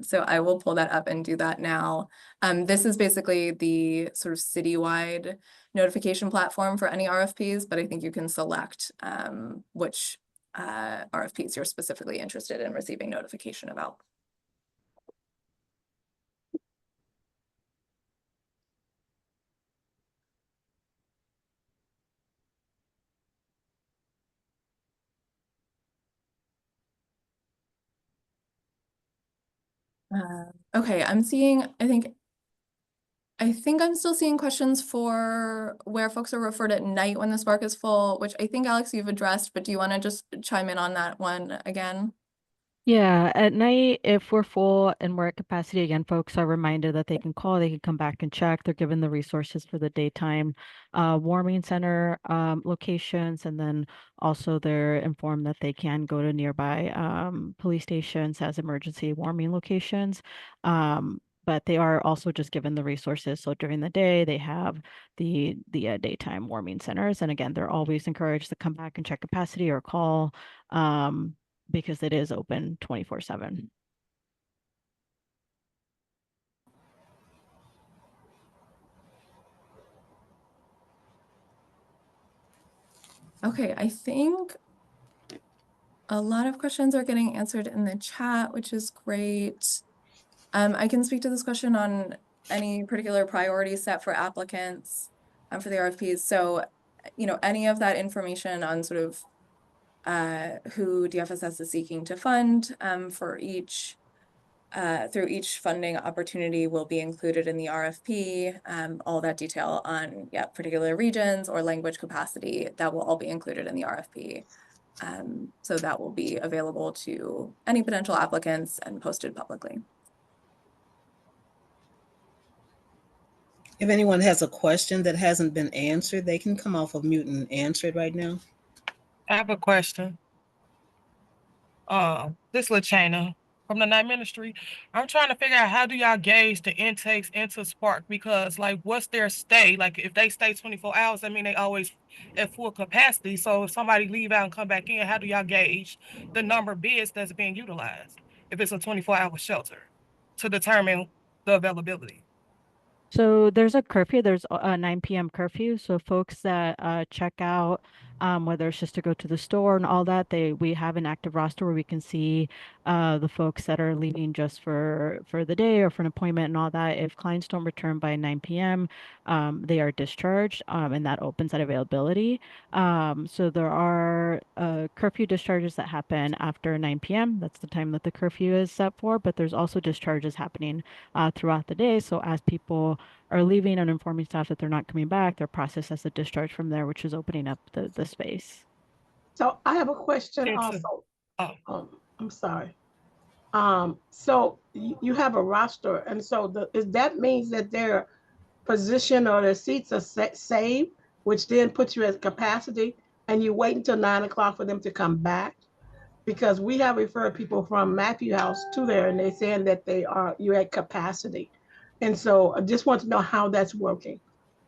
So I will pull that up and do that now. This is basically the sort of citywide notification platform for any RFPs, but I think you can select which RFPs you're specifically interested in receiving notification about. Okay, I'm seeing, I think I'm still seeing questions for where folks are referred at night when the Spark is full, which I think, Alex, you've addressed, but do you want to just chime in on that one again? Yeah, at night, if we're full and we're at capacity again, folks are reminded that they can call, they can come back and check. They're given the resources for the daytime warming center locations, and then also they're informed that they can go to nearby police stations as emergency warming locations. But they are also just given the resources. So during the day, they have the daytime warming centers, and again, they're always encouraged to come back and check capacity or call. Because it is open 24/7. Okay, I think a lot of questions are getting answered in the chat, which is great. I can speak to this question on any particular priority set for applicants for the RFPs. So any of that information on sort of who DFSS is seeking to fund for each through each funding opportunity will be included in the RFP. All that detail on particular regions or language capacity, that will all be included in the RFP. So that will be available to any potential applicants and posted publicly. If anyone has a question that hasn't been answered, they can come off of mute and answer it right now. I have a question. This LaChana from the night ministry. I'm trying to figure out, how do y'all gauge the intakes into Spark? Because like, what's their stay? Like, if they stay 24 hours, I mean, they always at full capacity. So if somebody leave out and come back in, how do y'all gauge the number of beds that's being utilized if it's a 24-hour shelter to determine the availability? So there's a curfew, there's a 9 p.m. curfew. So folks that check out, whether it's just to go to the store and all that, we have an active roster where we can see the folks that are leaving just for the day or for an appointment and all that. If clients don't return by 9 p.m., they are discharged, and that opens that availability. So there are curfew discharges that happen after 9 p.m. That's the time that the curfew is set for, but there's also discharges happening throughout the day. So as people are leaving and informing staff that they're not coming back, they're processed as a discharge from there, which is opening up the space. So I have a question also. I'm sorry. So you have a roster, and so that means that their position or their seats are saved, which then puts you at capacity, and you wait until 9 o'clock for them to come back. Because we have referred people from Matthew House to there, and they're saying that you're at capacity. And so I just want to know how that's working.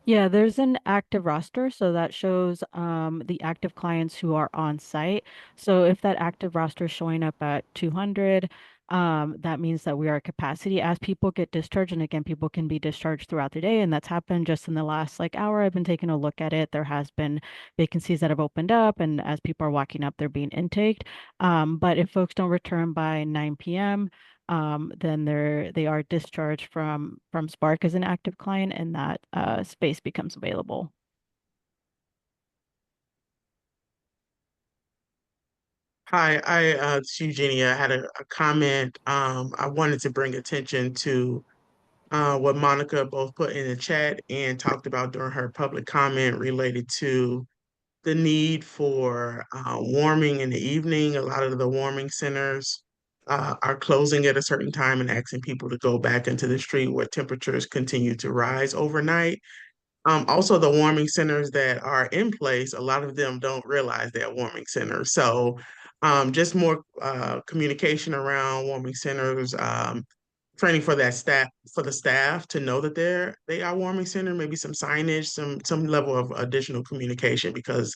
Yeah, there's an active roster, so that shows the active clients who are on site. So if that active roster is showing up at 200, that means that we are at capacity. As people get discharged, and again, people can be discharged throughout the day, and that's happened just in the last hour. I've been taking a look at it. There has been vacancies that have opened up, and as people are walking up, they're being intaked. But if folks don't return by 9 p.m., then they are discharged from Spark as an active client, and that space becomes available. Hi, it's Eugenia. I had a comment. I wanted to bring attention to what Monica both put in the chat and talked about during her public comment related to the need for warming in the evening. A lot of the warming centers are closing at a certain time and asking people to go back into the street where temperatures continue to rise overnight. Also, the warming centers that are in place, a lot of them don't realize they're warming centers. So just more communication around warming centers, training for the staff to know that they are warming center, maybe some signage, some level of additional communication, because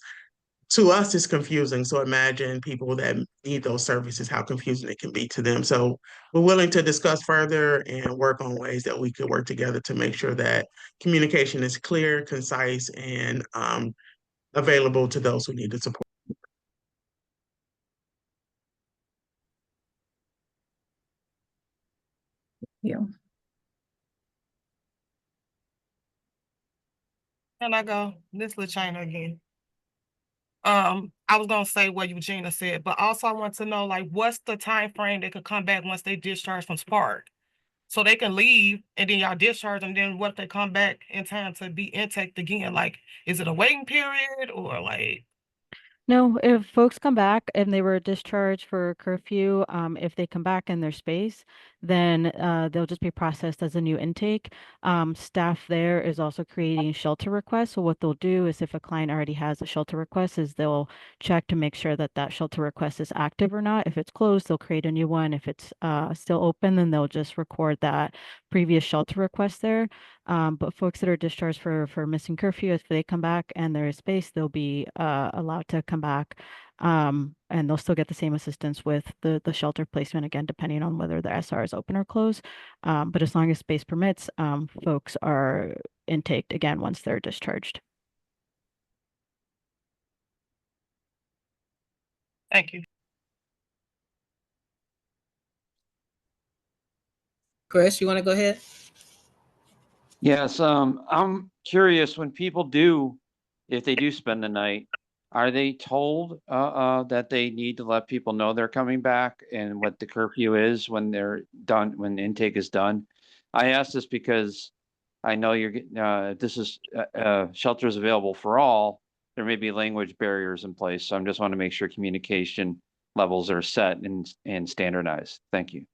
to us it's confusing. So imagine people that need those services, how confusing it can be to them. So we're willing to discuss further and work on ways that we could work together to make sure that communication is clear, concise, and available to those who need the support. You. Can I go? This LaChana again. I was gonna say what Eugenia said, but also I want to know, like, what's the time frame they could come back once they discharge from Spark? So they can leave and then y'all discharge them, then what if they come back in time to be intake again? Like, is it a waiting period or like? No, if folks come back and they were discharged for curfew, if they come back in their space, then they'll just be processed as a new intake. Staff there is also creating shelter requests. So what they'll do is, if a client already has a shelter request, is they'll check to make sure that that shelter request is active or not. If it's closed, they'll create a new one. If it's still open, then they'll just record that previous shelter request there. But folks that are discharged for missing curfew, if they come back and there is space, they'll be allowed to come back, and they'll still get the same assistance with the shelter placement, again, depending on whether the SR is open or closed. But as long as space permits, folks are intaked again once they're discharged. Thank you. Chris, you want to go ahead? Yes, I'm curious, when people do if they do spend the night, are they told that they need to let people know they're coming back and what the curfew is when they're done, when intake is done? I ask this because I know you're getting, this is shelters available for all. There may be language barriers in place, so I'm just want to make sure communication levels are set and standardized. Thank you.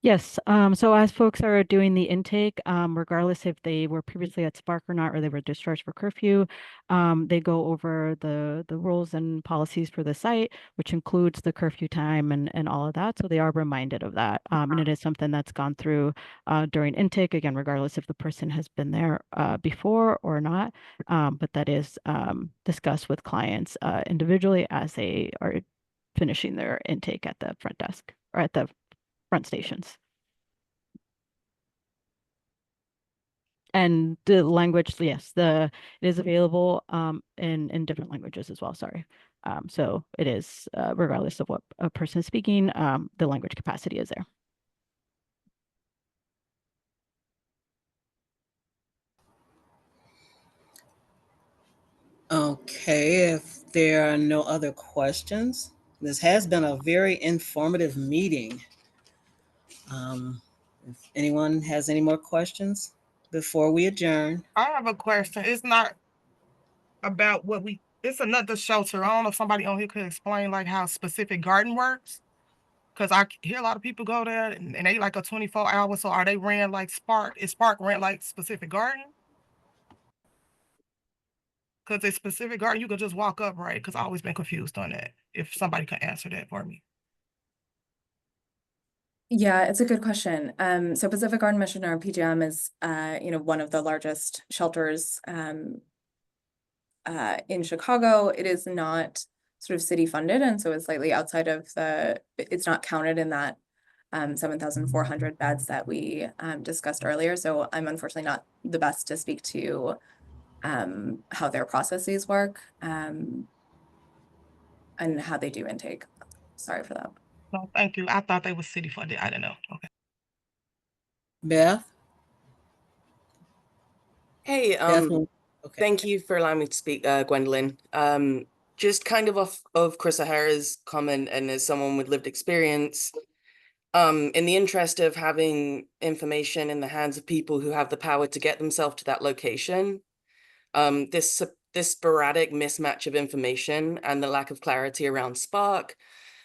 Yes, so as folks are doing the intake, regardless if they were previously at Spark or not, or they were discharged for curfew, they go over the rules and policies for the site, which includes the curfew time and all of that. So they are reminded of that. And it is something that's gone through during intake, again, regardless if the person has been there before or not. But that is discussed with clients individually as they are finishing their intake at the front desk or at the front stations. And the language, yes, it is available in different languages as well, sorry. So it is, regardless of what a person is speaking, the language capacity is there. Okay, if there are no other questions, this has been a very informative meeting. If anyone has any more questions before we adjourn. I have a question. It's not about it's another shelter. I don't know if somebody on here could explain like how specific garden works. Cause I hear a lot of people go there and they like a 24-hour. So are they ran like Spark? Is Spark ran like specific garden? Cause it's specific garden, you could just walk up, right? Cause I've always been confused on that. If somebody could answer that for me. Yeah, it's a good question. So Pacific Garden Mission, or PGM, is one of the largest shelters in Chicago. It is not sort of city funded, and so it's slightly outside of it's not counted in that 7,400 beds that we discussed earlier. So I'm unfortunately not the best to speak to how their processes work and how they do intake. Sorry for that. No, thank you. I thought they were city funded. I didn't know. Okay. Beth? Hey, Beth, thank you for allowing me to speak, Gwendolyn. Just kind of off of Chris O'Hara's comment, and as someone with lived experience, in the interest of having information in the hands of people who have the power to get themselves to that location, this sporadic mismatch of information and the lack of clarity around Spark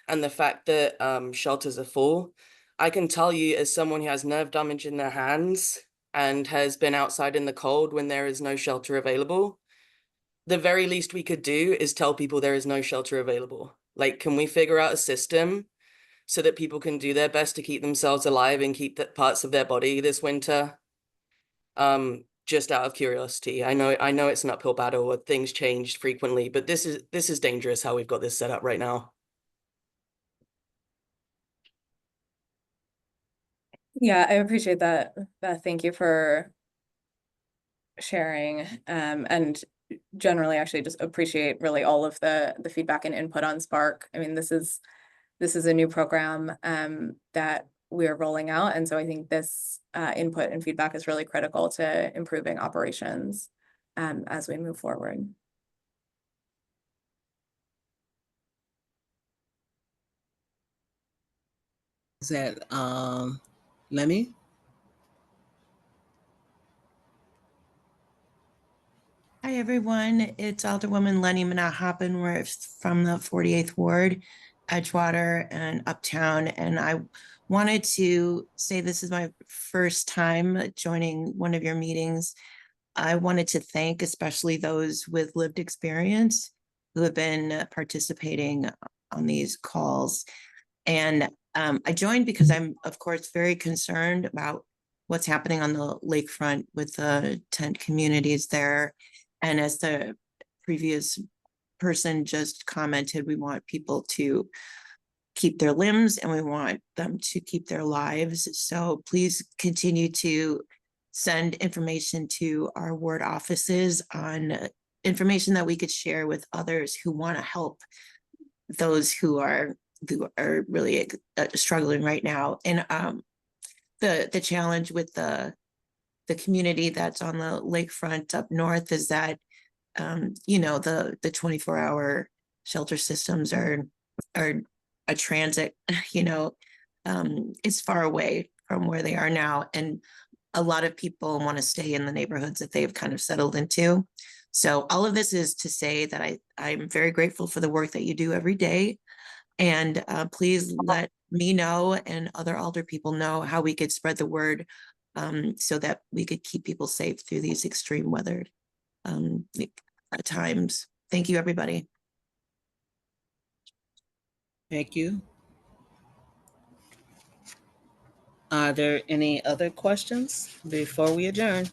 and the fact that shelters are full, I can tell you as someone who has nerve damage in their hands and has been outside in the cold when there is no shelter available, the very least we could do is tell people there is no shelter available. Like, can we figure out a system so that people can do their best to keep themselves alive and keep the parts of their body this winter? Just out of curiosity. I know it's an uphill battle, things change frequently, but this is dangerous how we've got this set up right now. Yeah, I appreciate that. Thank you for sharing. And generally actually just appreciate really all of the feedback and input on Spark. I mean, this is a new program that we're rolling out. And so I think this input and feedback is really critical to improving operations as we move forward. is that Lemmy? Hi, everyone. It's Alderwoman Lenny Manahapan. We're from the 48th Ward, Edgewater and Uptown. And I wanted to say this is my first time joining one of your meetings. I wanted to thank especially those with lived experience who have been participating on these calls. And I joined because I'm, of course, very concerned about what's happening on the lakefront with the tent communities there. And as the previous person just commented, we want people to keep their limbs and we want them to keep their lives. So please continue to send information to our ward offices on information that we could share with others who want to help those who are really struggling right now. And the challenge with the community that's on the lakefront up north is that you know, the 24-hour shelter systems are a transit, you know, it's far away from where they are now. And a lot of people want to stay in the neighborhoods that they've kind of settled into. So all of this is to say that I'm very grateful for the work that you do every day. And please let me know and other Alder people know how we could spread the word so that we could keep people safe through these extreme weather times. Thank you, everybody. Thank you. Are there any other questions before we adjourn?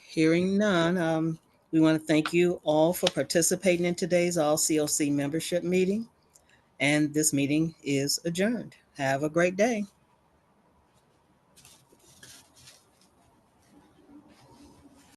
Hearing none, we want to thank you all for participating in today's All COC membership meeting. And this meeting is adjourned. Have a great day.